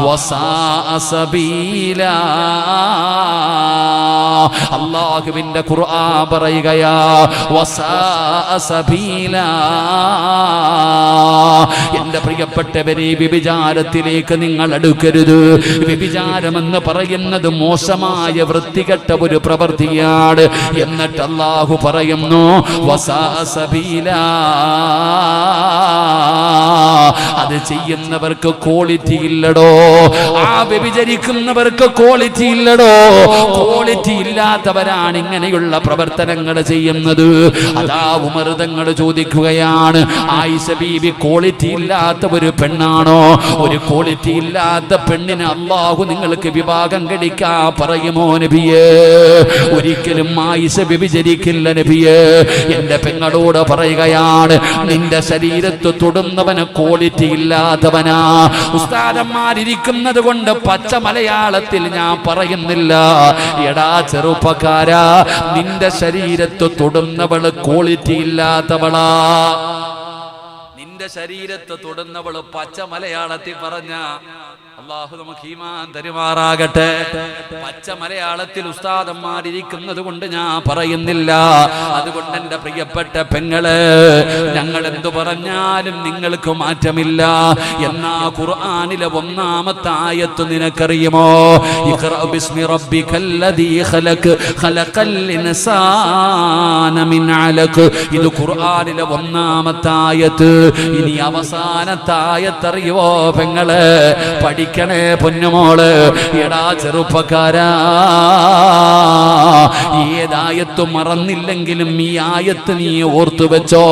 വസാഅ സബീലാ. അല്ലാഹുവിന്റെ ഖുർആൻ പറയുകയാ വസാഅ സബീലാ. എന്റെ പ്രിയപ്പെട്ടവരെ, വ്യഭിചാരത്തിലേക്ക് നിങ്ങൾ അടുക്കരുത്. വ്യഭിചാരമെന്ന് പറയുന്നത് മോശമായ വൃത്തികെട്ട ഒരു പ്രവൃത്തിയാണ്. എന്നിട്ട് അല്ലാഹു പറയുന്നു വസാഅ സബീലാ. അത് ചെയ്യുന്നവർക്ക് ക്വാളിറ്റി ഇല്ലടോ. ആ വ്യഭിചരിക്കുന്നവർക്ക് ക്വാളിറ്റി ഇല്ലടോ. ക്വാളിറ്റി ഇല്ലാത്തവരാണ് ഇങ്ങനെയുള്ള പ്രവർത്തനങ്ങൾ ചെയ്യുന്നത്. അതാ ഉമർ തങ്ങൾ ചോദിക്കുകയാണ്, ആയിഷ ബീവി ക്വാളിറ്റി ഇല്ലാത്ത ഒരു പെണ്ണാണോ? ഒരു ക്വാളിറ്റി ഇല്ലാത്ത പെണ്ണിനെ അല്ലാഹു നിങ്ങൾക്ക് വിവാഹം കഴിക്കാൻ പറയുമോ നബിയേ? ഒരിക്കലും ആയിഷ വ്യഭിചരിക്കില്ല നബിയേ. എന്റെ പെങ്ങളോട് പറയുകയാണ്, നിന്റെ ശരീരത്ത് തൊടുന്നവന് ക്വാളിറ്റി ഇല്ലാത്തവനാ. ഉസ്താദന്മാരിയ്ക്കുന്നത് കൊണ്ട് പച്ച മലയാളത്തിൽ ഞാൻ പറയുന്നില്ല. എടാ ചെറുപ്പക്കാരാ, നിന്റെ ശരീരത്ത് തൊടുന്നവള് ക്വാളിറ്റി ഇല്ലാത്തവളാ. നിന്റെ ശരീരത്ത് തൊടുന്നവള് പച്ച മലയാളത്തിൽ പറഞ്ഞ അല്ലാഹു നമുക്ക് ഈമാൻ തരുമാറാകട്ടെ. പച്ച മലയാളത്തിൽ ഉസ്താദന്മാരിയ്ക്കുന്നത് കൊണ്ട് ഞാൻ പറയുന്നില്ല. അതുകൊണ്ട് എന്റെ പ്രിയപ്പെട്ട പെങ്ങള്, ഞങ്ങൾ എന്തു പറഞ്ഞാലും നിങ്ങൾക്ക് മാറ്റമില്ല. എന്നാ ഖുർആനിലെ ഒന്നാമത്തെ ആയത്ത് നിനക്കറിയുമോ? ഇഖ്റഅ ബിസ്മി റബ്ബിക്കല്ലദീ ഖലഖ് ഖലഖൽ ഇൻസാന മിൻ അലഖ്. ഇത് ഖുർആനിലെ ഒന്നാമത്തെ ആയത്ത്. ഇനി അവസാനത്തെ ആയത്ത് അറിയുമോ പെങ്ങള്? പഠിക്കണേ പൊന്നുമോള്. എടാ ചെറുപ്പക്കാരാ, ഏതായത്ത് മറന്നില്ലെങ്കിലും ഈ ആയത്ത് നീ ഓർത്തു വെച്ചോ.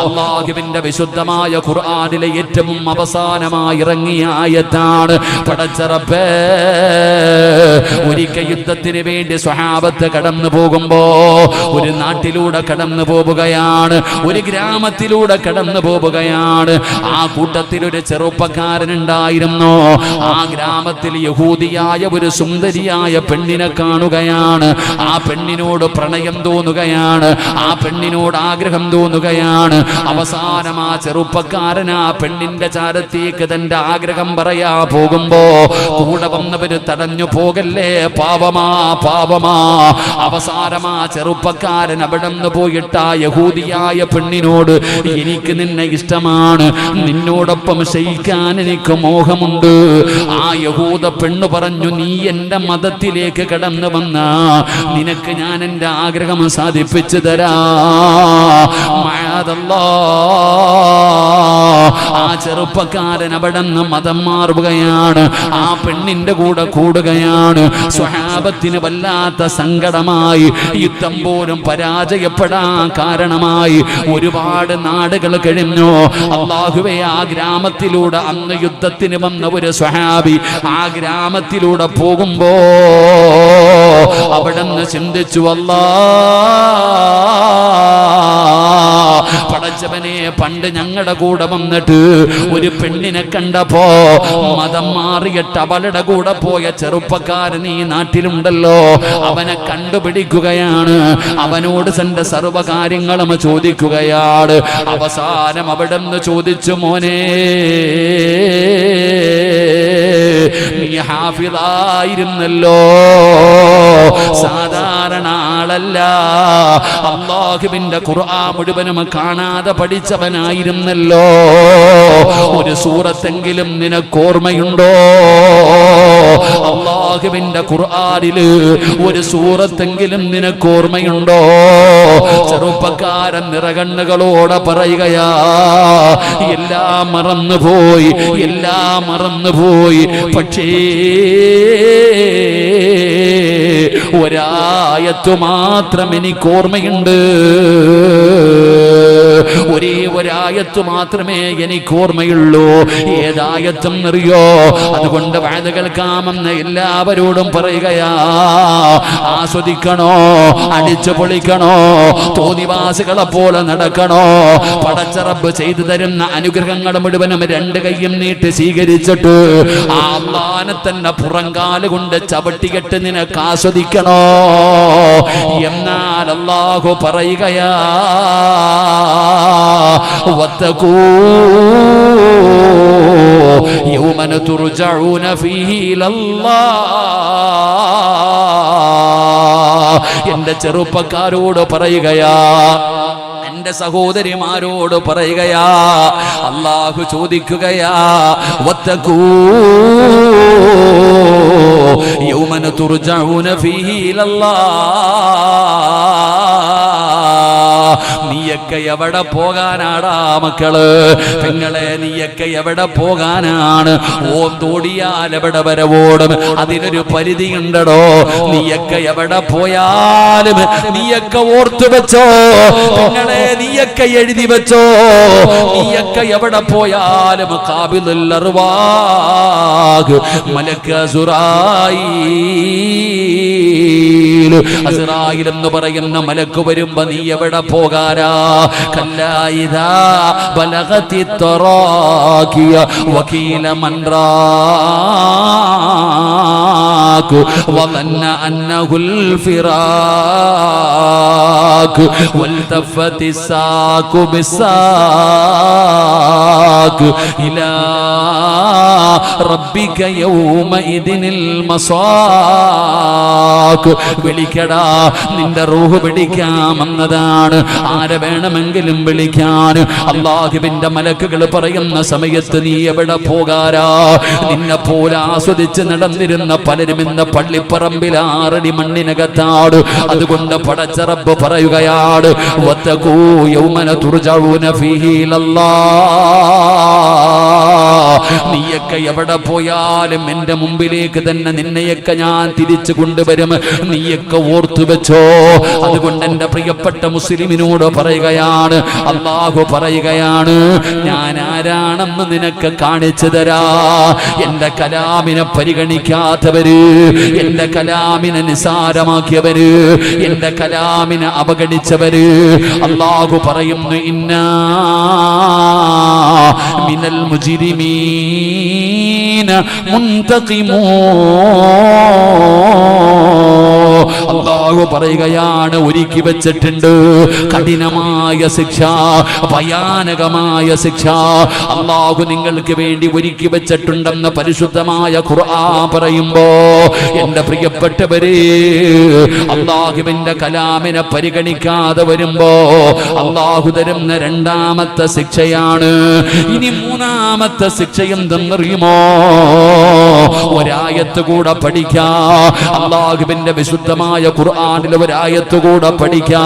അല്ലാഹുവിന്റെ വിശുദ്ധമായ ഖുർആനിലെ ഏറ്റവും അവസാനമായി ഇറങ്ങിയ ആയത്താണ്. പടച്ച റബ്ബേ, ഒരിക്കൽ യുദ്ധത്തിന് വേണ്ടി സ്വഹാബത്ത് കടന്നു പോകുമ്പോ ഒരു നാട്ടിലൂടെ കടന്നു പോവുകയാണ്, ഒരു ഗ്രാമത്തിലൂടെ കടന്നു പോവുകയാണ്. ആ കൂട്ടത്തിൽ ഒരു ചെറുപ്പക്കാരനുണ്ടായിരുന്നു. ആ ഗ്രാമത്തിൽ യഹൂദിയായ ഒരു സുന്ദരിയായ പെണ്ണിനെ കാണുകയാണ്. ആ പെണ്ണിനോട് പ്രണയം തോന്നുകയാണ്, ആ പെണ്ണിനോട് ആഗ്രഹം തോന്നുകയാണ്. അവസാനം ആ ചെറുപ്പക്കാരൻ ആ പെണ്ണിന്റെ ചാരത്തേക്ക് തന്റെ ആഗ്രഹം പറയാ പോകുമ്പോ കൂടെ വന്നവര് തടഞ്ഞു, പോകല്ലേ, പാവമാ പാവമാ. അവസാനം ആ ചെറുപ്പക്കാരൻ അവിടെ നിന്ന് പോയിട്ട് ആ യഹൂദിയായ പെണ്ണിനോട്, എനിക്ക് നിന്നെ ഇഷ്ടമാണ്, നിന്നോടൊപ്പം ശയിക്കാൻ എനിക്ക് മോഹമുണ്ട്. ആ യഹൂദ പെണ്ണ് പറഞ്ഞു, നീ എന്റെ മതത്തിലേക്ക് കടന്നു വന്ന നിനക്ക് ഞാൻ എന്റെ ആഗ്രഹം സാധിപ്പിച്ചു തരാ. ആ ചെറുപ്പക്കാരൻ അവിടെ നിന്ന് മതം മാറുകയാണ്, ആ പെണ്ണിന്റെ കൂടെ കൂടുകയാണ്. സ്വഹാബത്തിന് വല്ലാത്ത സങ്കടമായി. യുദ്ധം പോലും പരാജയപ്പെടാൻ കാരണമായി. ഒരുപാട് നാടുകൾ കഴിഞ്ഞു. അല്ലാഹുവേ, ആ ഗ്രാമത്തിലൂടെ അന്ന് യുദ്ധത്തിന് വന്ന ഒരു സ്വഹാബി ആ ഗ്രാമത്തിലൂടെ പോകുമ്പോ അവിടെ നിന്ന് ചിന്തിച്ചു, അല്ലാ പടച്ചവനെ, പണ്ട് ഞങ്ങളുടെ കൂടെ വന്നിട്ട് ഒരു പെണ്ണിനെ കണ്ടപ്പോ മതം മാറിയിട്ട് അവളുടെ കൂടെ പോയ ചെറുപ്പക്കാരൻ ഈ നാട്ടിലുണ്ടല്ലോ, അവനെ കണ്ടുപിടിക്കുകയാണ്, അവനോട് തന്റെ സർവ്വകാര്യങ്ങളും ചോദിക്കുകയാണ്. അവസാനം അവിടെ നിന്ന് ചോദിച്ചു, മോനെ, നീ ഹാഫിളായിരുന്നല്ലോ, സാധാരണ ആളല്ല, അല്ലാഹുവിന്റെ ഖുർആൻ മുഴുവനും കാണാതെ പഠിച്ചവനായിരുന്നല്ലോ, ഒരു സൂറത്തെങ്കിലും നിനക്കോർമ്മയുണ്ടോ? അല്ലാഹുവിന്റെ ഖുർആനില് ഒരു സൂറത്തെങ്കിലും നിനക്കോർമ്മയുണ്ടോ? ചെറുപ്പക്കാരൻ നിറകണ്ണുകളോടെ പറയുകയാ, എല്ലാം മറന്നുപോയി, എല്ലാം മറന്നുപോയി. പക്ഷേ ഒരായത്ത് മാത്രം എനിക്ക് ഓർമ്മയുണ്ട്. ഒരേ ഒരായത്ത് മാത്രമേ എനിക്ക് ഓർമ്മയുള്ളൂ. ഏതായത്തും അറിയോ? അതുകൊണ്ട് വഅദ കേൾക്കാമെന്ന് എല്ലാവരോടും പറയുകയാ. ആസ്വദിക്കണോ, അടിച്ചു പൊളിക്കണോ, തോന്നിവാസികളെ പോലെ നടക്കണോ? പടച്ച റബ്ബ് ചെയ്തു തരുന്ന അനുഗ്രഹങ്ങൾ മുഴുവനും രണ്ട് കൈയും നീട്ടി സ്വീകരിച്ചിട്ട് ആ അല്ലാഹനെ തന്നെ പുറങ്കാല് കൊണ്ട് ചവിട്ടികെട്ട് നിനക്ക് ആസ്വദിക്കണോ? എന്നാൽ അല്ലാഹു പറയുകയാ, വത്തഖൂ യൗമൻ തുർജഊന ഫീഹി ഇലല്ലാഹ്. എന്റെ ചെറുപ്പക്കാരോട് പറയുകയാ, എന്റെ സഹോദരിമാരോട് പറയുകയാ, അല്ലാഹു ചോദിക്കുകയാ, വത്തഖൂ യൗമൻ തുർജഊന ഫീഹി ഇലല്ലാഹ്. നീയൊക്കെ എവിടെ പോകാനാടാ മക്കള്? പെങ്ങളെ, നീയൊക്കെ എവിടെ പോകാനാണ്? ഓന്തോടിയാൽ എവിടെ വരെ ഓടും? അതിനൊരു പരിധിയുണ്ടടോ. നീയൊക്കെ എവിടെ പോയാലും നീയൊക്കെ ഓർത്തു വെച്ചോ പെങ്ങളെ, നീയൊക്കെ എഴുതി വെച്ചോ. നീയൊക്കെ എവിടെ പോയാലും ഖാബിദുൽ അർവാഹ് മലക്ക് അസ്റായീൽ എന്ന് പറയുന്ന മലക്ക് വരുമ്പോ നീ എവിടെ പോകാനാ? കല്ലാ ഇദാ ബലഗതി തറാഖിയ വകീല മൻ റാഖ് വദന്ന അന്നഹുൽ ഫിറാഖ് വൽതഫതി സാഖു ബിസാഖ് ഇലാ റബ്ബിക യൗമഇദിനിൽ മസാഖ്. വിളിക്കടാ, നിന്റെ റൂഹ് പിടിക്കാമെന്നതാണ്. ആരെ വേണമെങ്കിലും വിളിക്കാൻ അല്ലാഹുവിന്റെ മലക്കുകൾ പറയുന്ന സമയത്ത് നീ എവിടെ പോകാരാ? നിന്നെ പോലെ ആസ്വദിച്ച് നടന്നിരുന്ന പലരും ഇന്ന് പള്ളിപ്പറമ്പിൽ 6 അടി മണ്ണിനകത്താണ്. അതുകൊണ്ട് പടച്ച റബ്ബ് പറയുകയാണ്, വത്തഖൂ യൗമന തുർജഊന ഫീഹി ഇലല്ലാഹ്. നീയൊക്കെ എവിടെ പോയാലും എന്റെ മുമ്പിലേക്ക് തന്നെ നിന്നെയൊക്കെ ഞാൻ തിരിച്ചു കൊണ്ടുവരും. നീയൊക്കെ ഓർത്തു വെച്ചോ. അതുകൊണ്ട് എന്റെ പ്രിയപ്പെട്ട മുസ്ലിമിനോട് പറയുകയാണ്, അല്ലാഹു പറയുകയാണ്, ഞാൻ ആരാണെന്ന് നിനക്ക് കാണിച്ചു തരാ. എന്റെ കലാമിനെ പരിഗണിക്കാത്തവര്, എന്റെ കലാമിനെ നിസാരമാക്കിയവര്, എന്റെ കലാമിനെ അവഗണിച്ചവര്, അല്ലാഹു പറയുന്നു, ഇന്നാ മിനൽ മുജ്രിമീന മുൻതഖിമൂൻ. അല്ലാഹു പറയുകയാണ്, ഒരുക്കി വെച്ചിട്ടുണ്ട് കഠിനമായ ശിക്ഷ, ഭയാനകമായ ശിക്ഷ അല്ലാഹു നിങ്ങൾക്ക് വേണ്ടി ഒരുക്കി വെച്ചിട്ടുണ്ടെന്ന് പരിശുദ്ധമായ ഖുർആൻ പറയുമ്പോ, എന്റെ പ്രിയപ്പെട്ടവരെ, അല്ലാഹുവിന്റെ കലാമിനെ പരിഗണിക്കാതെ വരുമ്പോ അല്ലാഹു തരുന്ന രണ്ടാമത്തെ ശിക്ഷയാണ്. ഇനി മൂന്നാമത്തെ ശിക്ഷ എന്തെന്നറിയുമോ? ഒരായത്ത് കൂടെ പഠിക്കാ. അല്ലാഹുവിന്റെ വിശുദ്ധമായ ഖുർആനിലെ ഒരായത്ത് കൂടെ പഠിക്കാ.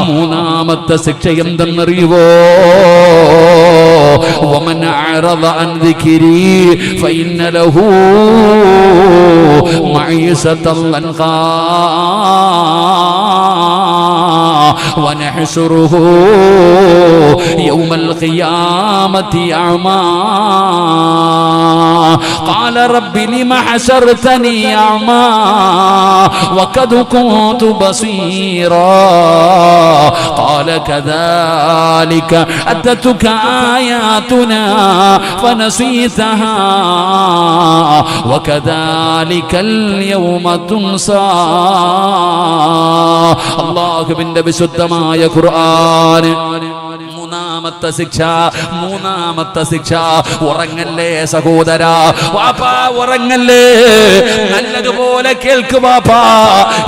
മൂന്നാമത്തെ ശിക്ഷ എന്തെന്നറിയുവോ? വമൻ അഅറദ അൻ ദിക്രി ഫഇന്ന ലഹു മഈസതൻ ലൻഖാ വനഹ്ശുറുഹു യൗമൽ ഖിയാമത്തി അഅമാ ഖാല റബ്ബി ലിമ ഹശർതനി അഅമാ വഖദ് കുന്തു ബസീറാ ഖാല കദാലിക അതതുക ആയാതുനാ ഫനസീതഹാ വകദാലികൽ യൗമ തുൻസാ. അല്ലാഹുവിന്റെ വിശുദ്ധമായ ഖുർആൻ. മൂന്നാമത്തെ ശിക്ഷ, മൂന്നാമത്തെ ശിക്ഷ. ഉറങ്ങല്ലേ സഹോദരാ, വാപ്പാ ഉറങ്ങല്ലേ, നല്ലതുപോലെ കേൾക്ക് വാപ്പാ.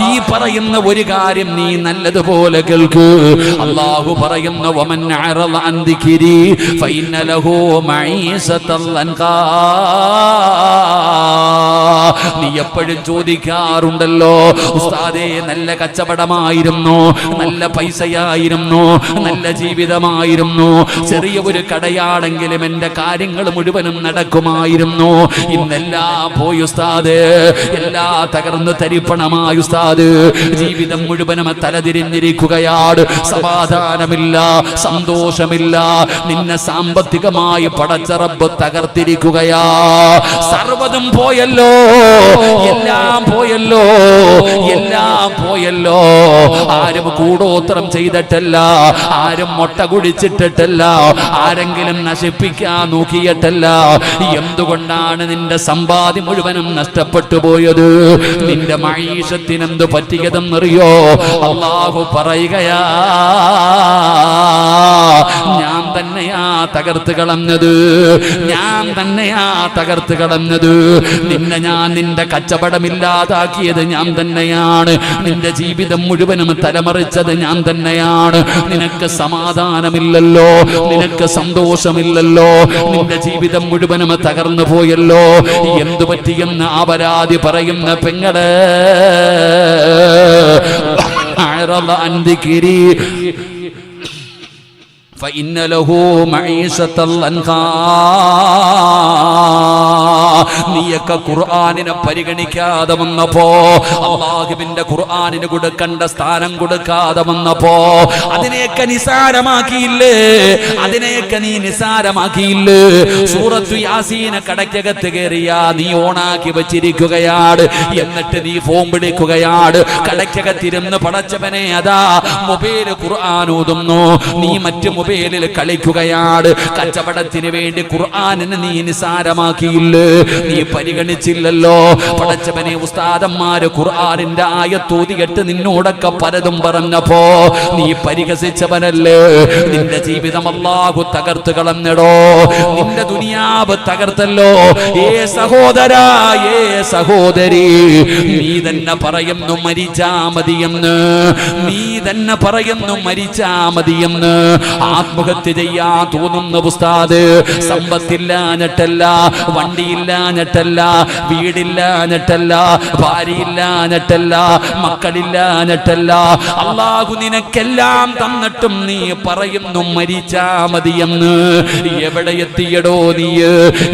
ഈ പറയുന്ന ഒരു കാര്യം നീ നല്ലതുപോലെ കേൾക്ക്. അല്ലാഹു പറയുന്നു, വമൻ അഅറദ അൻ ദിക്രി ഫഇന്ന ലഹു മഈസതൻ ലൻഖാ. നീ എപ്പോഴും ചോദിക്കാറുണ്ടല്ലോ, ഉസ്താദേ നല്ല കച്ചവടമായിരുന്നു, നല്ല പൈസയായിരുന്നു, നല്ല ജീവിതമായിരുന്നു, ചെറിയ ഒരു കടയാണെങ്കിലും എന്റെ കാര്യങ്ങൾ മുഴുവനും നടക്കുമായിരുന്നു. ഇന്നെല്ലാം പോയി ഉസ്താദ്, എല്ലാ തകർന്ന് തരിപ്പണമായി ഉസ്താദ്. ജീവിതം മുഴുവനും തലതിരിഞ്ഞിരിക്കുകയാണ്. സമാധാനമില്ല, സന്തോഷമില്ല. നിന്നെ സാമ്പത്തികമായി പടച്ച റബ്ബ് തകർത്തിരിക്കുകയാ. സർവ്വതും പോയല്ലോ, എല്ലാം പോയല്ലോ, എല്ലാം പോയല്ലോ. ആരും കൂടോത്രം ചെയ്തിട്ടല്ല, ആരും മുട്ട കുടിച്ചിട്ടിട്ടല്ല, ആരെങ്കിലും നശിപ്പിക്കാൻ നോക്കിയിട്ടല്ല. എന്തുകൊണ്ടാണ് നിന്റെ സമ്പാദ്യം മുഴുവനും നഷ്ടപ്പെട്ടു പോയത്? നിന്റെ മഈഷത്തിനെന്ത് പറ്റിയതെന്നറിയോ? അല്ലാഹു പറയുകയാ, ഞാൻ തന്നെയാ തകർത്ത് കളഞ്ഞത്, ഞാൻ തന്നെയാ തകർത്ത് കളഞ്ഞത്. നിന്റെ കച്ചവടമില്ലാതാക്കിയത് ഞാൻ തന്നെയാണ്. നിന്റെ ജീവിതം മുഴുവനും തലമറിച്ചത് ഞാൻ തന്നെയാണ്. നിനക്ക് സമാധാനമില്ലല്ലോ, നിനക്ക് സന്തോഷമില്ലല്ലോ, നിന്റെ ജീവിതം മുഴുവനും തകർന്നു പോയല്ലോ. എന്തു പറ്റിയെന്ന് അപരാധി പറയുന്ന പെങ്ങളെ, فإن له معيشة ضنكا. നീയൊക്കെ ഖുർആനിനെ പരിഗണിക്കാതെ വന്നപ്പോ, അല്ലാഹുവിന്റെ ഖുർആനിന് കൊടുക്കേണ്ട സ്ഥാനം കൊടുക്കാതെ വന്നപ്പോ അതിനെയൊക്കെ നിസാരമാക്കിയില്ലേ? അതിനെയൊക്കെ നീ നിസാരമാക്കിയില്ലേ? സൂറത്തു യാസീനെ കടക്കകത്ത് കയറിയാ നീ ഓണാക്കി വെച്ചിരിക്കുകയാണ്. എന്നിട്ട് നീ ഫോൺ വിളിക്കുകയാണ്. കടക്കകത്തിരുന്ന് പടച്ചവനെ അതാ മൊബൈൽ ഖുർആൻ ഓതുന്നു, നീ മറ്റു മൊബൈലിൽ കളിക്കുകയാണ്. കച്ചവടത്തിന് വേണ്ടി ഖുർആനിനെ നീ നിസാരമാക്കിയില്ലേ? നീ പരിഗണിച്ചില്ലല്ലോ. പടച്ചവനെ ഉസ്താദന്മാര് ഖുർആനിന്റെ ആയത്തോതിയിട്ട് നിന്നോടൊക്കെ പലതും പറഞ്ഞപ്പോ നീ പരിഹസിച്ചവനല്ലേ? നിന്റെ ജീവിതം അല്ലാഹു തകർത്ത് കളഞ്ഞടോ. നിന്റെ ദുനിയാവ് തകർത്തല്ലോ. ഏ സഹോദരാ, ഏ സഹോദരി, നീ തന്നെ പറയുന്നു മരിച്ചാ മതിയെന്ന്, നീ തന്നെ പറയുന്നു മരിച്ചാ മതിയെന്ന്. ആത്മഹത്യ ചെയ്യാൻ തോന്നുന്ന ഉസ്താദ് സമ്പത്തില്ലാഞ്ഞിട്ടല്ല, വണ്ടിയില്ലാഞ്ഞിട്ടല്ല, വീടില്ലാഞ്ഞിട്ടല്ല, ഭാര്യയില്ലാഞ്ഞിട്ടല്ല, മക്കളില്ലാഞ്ഞിട്ടല്ല. അല്ലാഹു നിനക്കെല്ലാം തന്നിട്ടും നീ പറയുന്നു മരിച്ചാ മതിയെന്ന്. എവിടെ എത്തിയടോ നീ?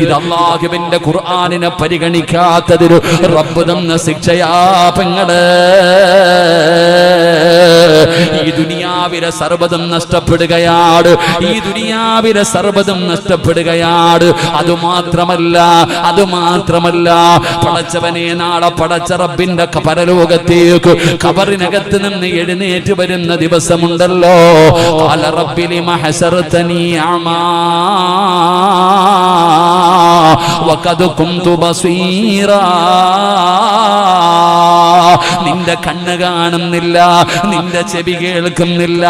ഇത് അല്ലാഹുവിന്റെ ഖുർആനിനെ പരിഗണിക്കാത്തതിന് റബ്ബ് തന്ന ശിക്ഷയാ പെങ്ങളെ. ഈ ദുനിയാവിലെ സർവ്വതും നഷ്ടപ്പെടുകയാണ്, ഈ ദുനിയാവിലെ സർവ്വതും നഷ്ടപ്പെടുകയാണ്. അതുമാത്രമല്ല, അതുമാത്രമല്ല, പടച്ചവനെ നാളെ പടച്ച റബ്ബിന്റെ പരലോകത്തേക്ക് ഖബറിനകത്ത് നിന്ന് എഴുന്നേറ്റ് വരുന്ന ദിവസമുണ്ടല്ലോ. ഖാല റബ്ബി ലിമ ഹസർതനി അമാ വഖദ് കുന്തു ബസീറാ. നിന്റെ കണ്ണ് കാണുന്നില്ല, നിന്റെ ചെവി കേൾക്കുന്നില്ല.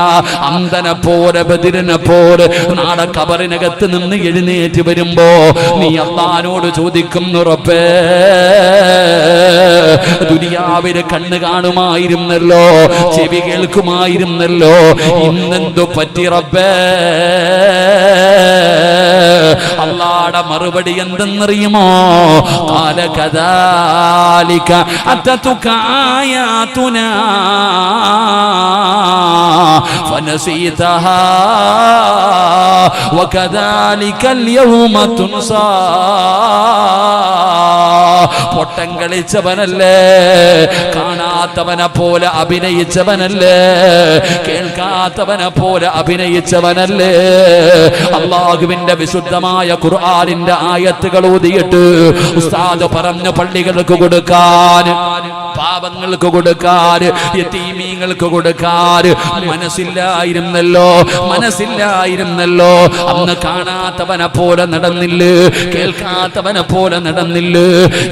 അന്ധനെ പോലെ ബദിരനെ പോലെ നാളെ ഖബറിനകത്ത് നിന്ന് എഴുന്നേറ്റ് വരുമ്പോ നീ അല്ലാഹുവോട് ചോദിക്കുന്നു, റബ്ബേ ദുനിയാവിലെ കണ്ണ് കാണുമായിരുന്നല്ലോ, ചെവി കേൾക്കുമായിരുന്നല്ലോ, ഇന്നെന്തു പറ്റി റബ്ബേ? അല്ലാഹുടെ മറുപടി എന്തെന്നറിയുമോ? ഖാല കദാലിക അതതുക ആയാതുനാ ഫനസീതഹാ വകദാലിക അൽയൗമ തുൻസാ. പൊട്ടം കളിച്ചവനല്ലേ, കാണാത്തവനെ പോലെ അഭിനയിച്ചവനല്ലേ, കേൾക്കാത്തവനെ പോലെ അഭിനയിച്ചവനല്ലേ. അല്ലാഹുവിന്റെ വിശുദ്ധമായ ഖുർആനിന്റെ ആയത്തുകൾ ഓതിയിട്ട് ഉസ്താദ് പറഞ്ഞു പള്ളികൾക്ക് കൊടുക്കാൻ, പാപങ്ങൾക്ക് കൊടുക്കാൻ, യതീമീങ്ങൾക്ക് കൊടുക്കാൻ മനസ്സില്ലായിരുന്നല്ലോ, മനസ്സില്ലായിരുന്നല്ലോ. അന്ന് കാണാത്തവനെ പോലെ നടന്നില്ലേ, കേൾക്കാത്തവനെ പോലെ നടന്നില്ലേ.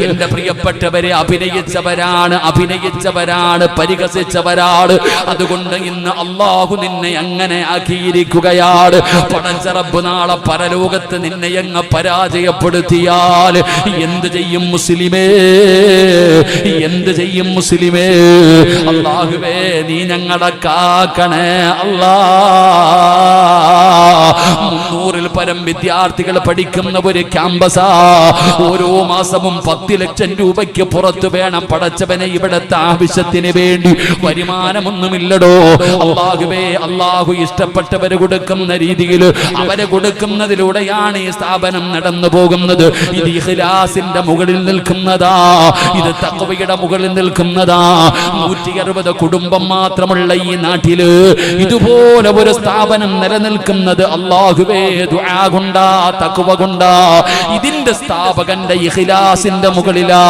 എന്റെ പ്രിയപ്പെട്ടവരെ, അഭിനയിച്ചവരാണ്, അഭിനയിച്ചവരാണ്, പരിഹസിച്ചവരാണ്. അതുകൊണ്ട് ഇന്ന് അല്ലാഹു നിന്നെ അങ്ങനെ ആക്കിയിരിക്കുകയാണ്. പടച്ച റബ്ബ് നാളെ പരലോകത്ത് നിന്നെ അങ്ങ് പരാജയപ്പെടുത്തിയാൽ എന്ത് ചെയ്യും മുസ്ലിമേ? എന്ത് ചെയ്യും ചെയ്യും മുസ്ലിമേ. അല്ലാഹുവേ നീ ഞങ്ങളെ കാക്കണേ അല്ലാ. 300-ൽ പരം വിദ്യാർത്ഥികൾ പഠിക്കുന്ന ഒരു ക്യാമ്പസാ. ഓരോ മാസവും 10 ലക്ഷം രൂപയ്ക്ക് പുറത്തു വേണം പടച്ചവനെ ഇവിടത്തെ ആവശ്യത്തിന് വേണ്ടി. വരുമാനമൊന്നുമില്ലടോ അല്ലാഹുവേ. അല്ലാഹു ഇഷ്ടപ്പെട്ടവര് കൊടുക്കുന്ന രീതിയിൽ അവരെ കൊടുക്കുന്നതിലൂടെയാണ് ഈ സ്ഥാപനം നടന്നു പോകുന്നത്. ഇത് ഇഖ്ലാസിന്റെ മുകളിൽ നിൽക്കുന്നതാ, ഇത് തഖ്വയുടെ മുകളിൽ നിൽക്കുന്നതാ. 160 കുടുംബം മാത്രമുള്ള ഈ നാട്ടില് ഇതുപോലെ ഒരു സ്ഥാപനം നിലനിൽക്കുന്നത് അല്ലാഹുവേ ദുആ കൊണ്ടാ, തഖ്വ കൊണ്ടാ. ഇതിന്റെ സ്ഥാപകന്റെ ഇഖ്ലാസിന്റെ മുകളിലാ.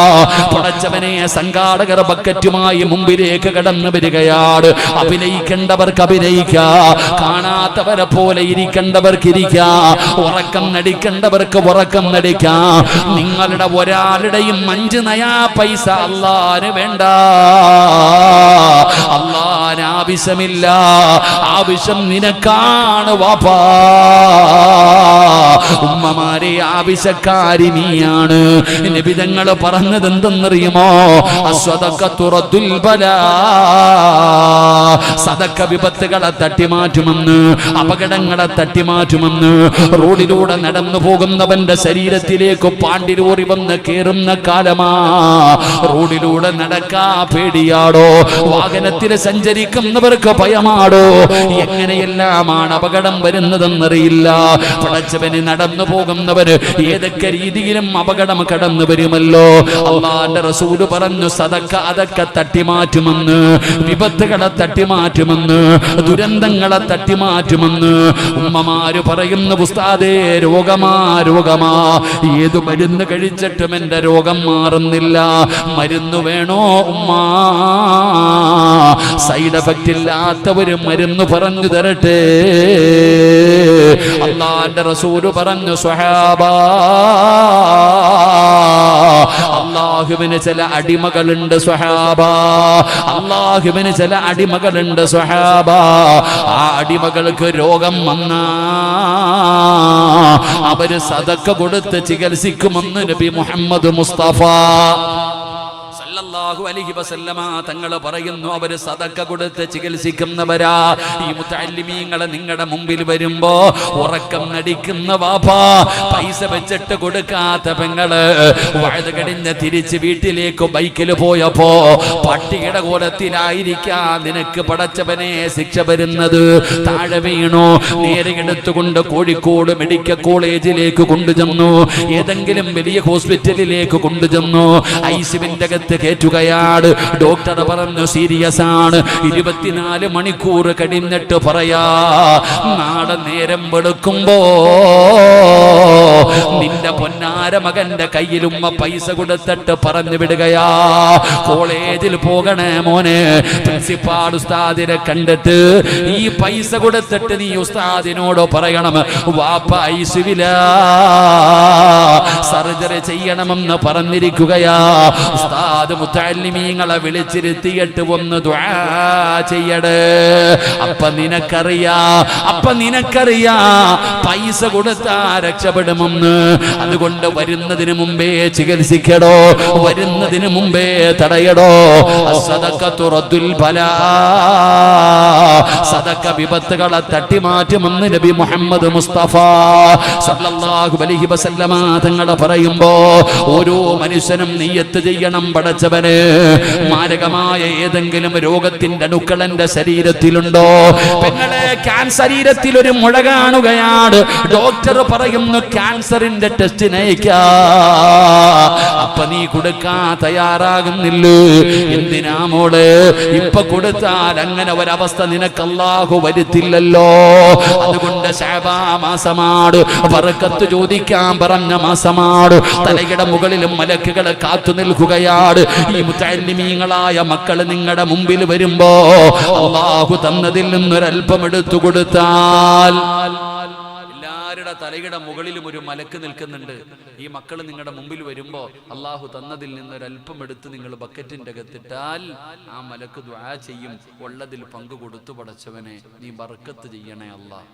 പടച്ചവനെ സംഘാടകർ ബക്കറ്റുമായി മുമ്പിലേക്ക് കടന്നു വരികയാണ്. അഭിനയിക്കേണ്ടവർക്ക് അഭിനയിക്കാം, കാണാത്തവരെ പോലെ ഇരിക്കേണ്ടവർക്ക് ഇരിക്കാം, ഉറക്കം നടിക്കേണ്ടവർക്ക് ഉറക്കം നടിക്കാം. നിങ്ങളുടെ ഒരാളുടെയും 5 നയാ പൈസ അല്ലാഹുവിന് വേണ്ട, അല്ലാഹുവിന് ആവശ്യമില്ല. ആവശ്യം നിനക്കാണ് വാപ്പാ. ഉമ്മമാരെ ആവശ്യക്കാരി നീയാണ്. നബി തങ്ങൾ പറഞ്ഞത് എന്തെന്നറിയുമോ? അസ്വദഖത്തു റദ്ദുൽ ബലാ. സദഖ വിപത്തുകളെ തട്ടിമാറ്റുമെന്ന്, അപകടങ്ങളെ തട്ടിമാറ്റുമെന്ന്. റോഡിലൂടെ നടന്നു പോകുന്നവന്റെ ശരീരത്തിലേക്ക് പാണ്ടിലൂറി വന്ന് കേറുന്ന കാലമാ. റോഡിലൂടെ നടക്കാ പേടിയാടോ? വാഹനത്തിൽ സഞ്ചരിക്കുന്നവർക്ക് ഭയമാടോ? എങ്ങനെയെല്ലാമാണ് അപകടം വരുന്നതെന്നറിയില്ല. പടച്ചവന് നടന്നു പോകുന്നവര് ഏതൊക്കെ രീതിയിലും അപകടം കടന്നു വരുമല്ലോ. അല്ലാഹുവിന്റെ റസൂല് പറഞ്ഞു സദഖ അതൊക്കെ തട്ടിമാറ്റുമെന്ന്, വിപത്തുകളെ തട്ടിമാറ്റുമെന്ന്, ദുരന്തങ്ങളെ തട്ടിമാറ്റുമെന്ന്. ഉമ്മമാര് പറയുന്നു ഉസ്താദേ രോഗമാ രോഗമാ, ഏതു മരുന്ന് കഴിച്ചിട്ടും എന്റെ രോഗം മാറുന്നില്ല. മരുന്ന് വേണോ ഉമ്മാ? സൈഡ് എഫക്റ്റ് ഇല്ലാത്ത ഒരു മരുന്ന് പറഞ്ഞു തരട്ടെ. അല്ലാഹുവിന്റെ റസൂല് പറഞ്ഞു സ്വഹാബാ, അല്ലാഹുവിന് ചില അടിമകളുണ്ട് സ്വഹാബാ, അല്ലാഹുവിന് ചില അടിമകളുണ്ട് സ്വഹാബാ. ആ അടിമകൾക്ക് രോഗം വന്നാ അവര് സദഖ കൊടുത്ത് ചികിത്സിക്കുമെന്ന് നബി മുഹമ്മദ് മുസ്തഫ സല്ലല്ലാഹു അലൈഹി വസല്ലമ തങ്ങൾ പറയുന്നു. അവര് സദഖ കൊടുത്ത് ചികിത്സിക്കുന്നവരാ. ഈ മുതഅല്ലിമീങ്ങളെ നിങ്ങളുടെ മുമ്പിൽ വരുമ്പോ ഉറക്കം നടിക്കുന്ന വാപ്പാ, പൈസ വെച്ചിട്ട് കൊടുക്കാത്ത പെങ്ങള്, വഴുത് കഴിഞ്ഞ് തിരിച്ച് വീട്ടിലേക്ക് ബൈക്കിൽ പോയപ്പോ പട്ടിയുടെ കോലത്തിലായിരിക്കാം നിനക്ക് പടച്ചവനെ ശിക്ഷ വരുന്നത്. താഴെ വീണു, നേരെ എടുത്തുകൊണ്ട് കോഴിക്കോട് മെഡിക്കൽ കോളേജിലേക്ക് കൊണ്ടുചെന്നു, ഏതെങ്കിലും വലിയ ഹോസ്പിറ്റലിലേക്ക് കൊണ്ടുചെന്നു. ഐസിയുവിന്റെ അകത്ത് കേറ്റുകയാണ്. ഡോക്ടർ പറഞ്ഞു സീരിയസ് ആണ്. 24 മണിക്കൂർ കഴിഞ്ഞിട്ട് പറയാ, നാളെ നേരം വെളുക്കുമ്പോ നിന്റെ പൊന്നാര മകന്റെ കയ്യിൽ ഉമ്മ പൈസ കൊടുത്തിട്ട് പറഞ്ഞു വിടുകയാ, കോളേജിൽ പോകണേ മോനെ. പ്രിൻസിപ്പാൾ ഉസ്താദിനെ കണ്ടിട്ട് ഈ പൈസ കൊടുത്തിട്ട് നീ ഉസ്താദിനോട് പറയണം വാപ്പ ഐസിയുവിലാ, സർജറി ചെയ്യണമെന്ന് പറഞ്ഞിരിക്കുകയാ. ഉസ്താദ് മുതഅല്ലിമീങ്ങളെ വിളിച്ചിരുത്തിയിട്ട് ഒന്ന് ദുആ ചെയ്യടേ. അപ്പൊ നിനക്കറിയാ പൈസ കൊടുത്താ രക്ഷപ്പെടുമെന്ന്. അതുകൊണ്ട് വരുന്നതിന് മുമ്പേ ചികിത്സിക്കടോ, വരുന്നതിന് മുമ്പേ തടയടോ. സദഖത്തു റദ്ദുൽ ബലാ, സദഖ വിപത്തുകളെ തട്ടിമാറ്റുമെന്ന് നബി മുഹമ്മദ് മുസ്തഫ സല്ലല്ലാഹു അലൈഹി വസല്ലമ തങ്ങൾ പറയുമ്പോ ഓരോ മനുഷ്യനും നിയ്യത്ത് ചെയ്യണം, പടച്ചവന് മാരകമായ ഏതെങ്കിലും രോഗത്തിന്റെ അണുക്കൾ എന്റെ ശരീരത്തിലുണ്ടോ? പെങ്ങളെ, ശരീരത്തിൽ ഒരു മുഴ കാണുകയാണ്. ഡോക്ടർ പറയുന്നു ക്യാൻസറിന്റെ ടെസ്റ്റിന് അയക്കാ. അപ്പൊ നീ കൊടുക്കാൻ തയ്യാറാകുന്നില്ലേ? എന്തിനാ മോള്? ഇപ്പൊ കൊടുത്താൽ അങ്ങനെ ഒരവസ്ഥ നിനക്ക് അല്ലാഹു വരുത്തില്ലല്ലോ. അതുകൊണ്ട് ശഅബാ മാസമാട്, ബറക്കത്ത് ചോദിക്കാൻ പറഞ്ഞ മാസമാട്. തലയുടെ മുകളിലും മലക്കുകൾ കാത്തു നിൽക്കുകയാണ്. ഈ മുതഅല്ലിമീങ്ങളായ മക്കൾ നിങ്ങളുടെ മുമ്പിൽ വരുമ്പോ അല്ലാഹു തന്നതിൽ നിന്നൊരൽപ്പം എടുത്തു കൊടുത്താൽ എല്ലാവരുടെ തലയുടെ മുകളിലും ഒരു മലക്ക് നിൽക്കുന്നുണ്ട്. ഈ മക്കൾ നിങ്ങളുടെ മുമ്പിൽ വരുമ്പോ അല്ലാഹു തന്നതിൽ നിന്നൊരൽപ്പം എടുത്ത് നിങ്ങൾ ബക്കറ്റിന്റെ അകത്തിട്ടാൽ ആ മലക്ക് ദുആ ചെയ്യും, ഉള്ളതിൽ പങ്കു കൊടുത്തു പടച്ചവനെ നീ ബർക്കത്ത് ചെയ്യണേ അല്ലാഹ്.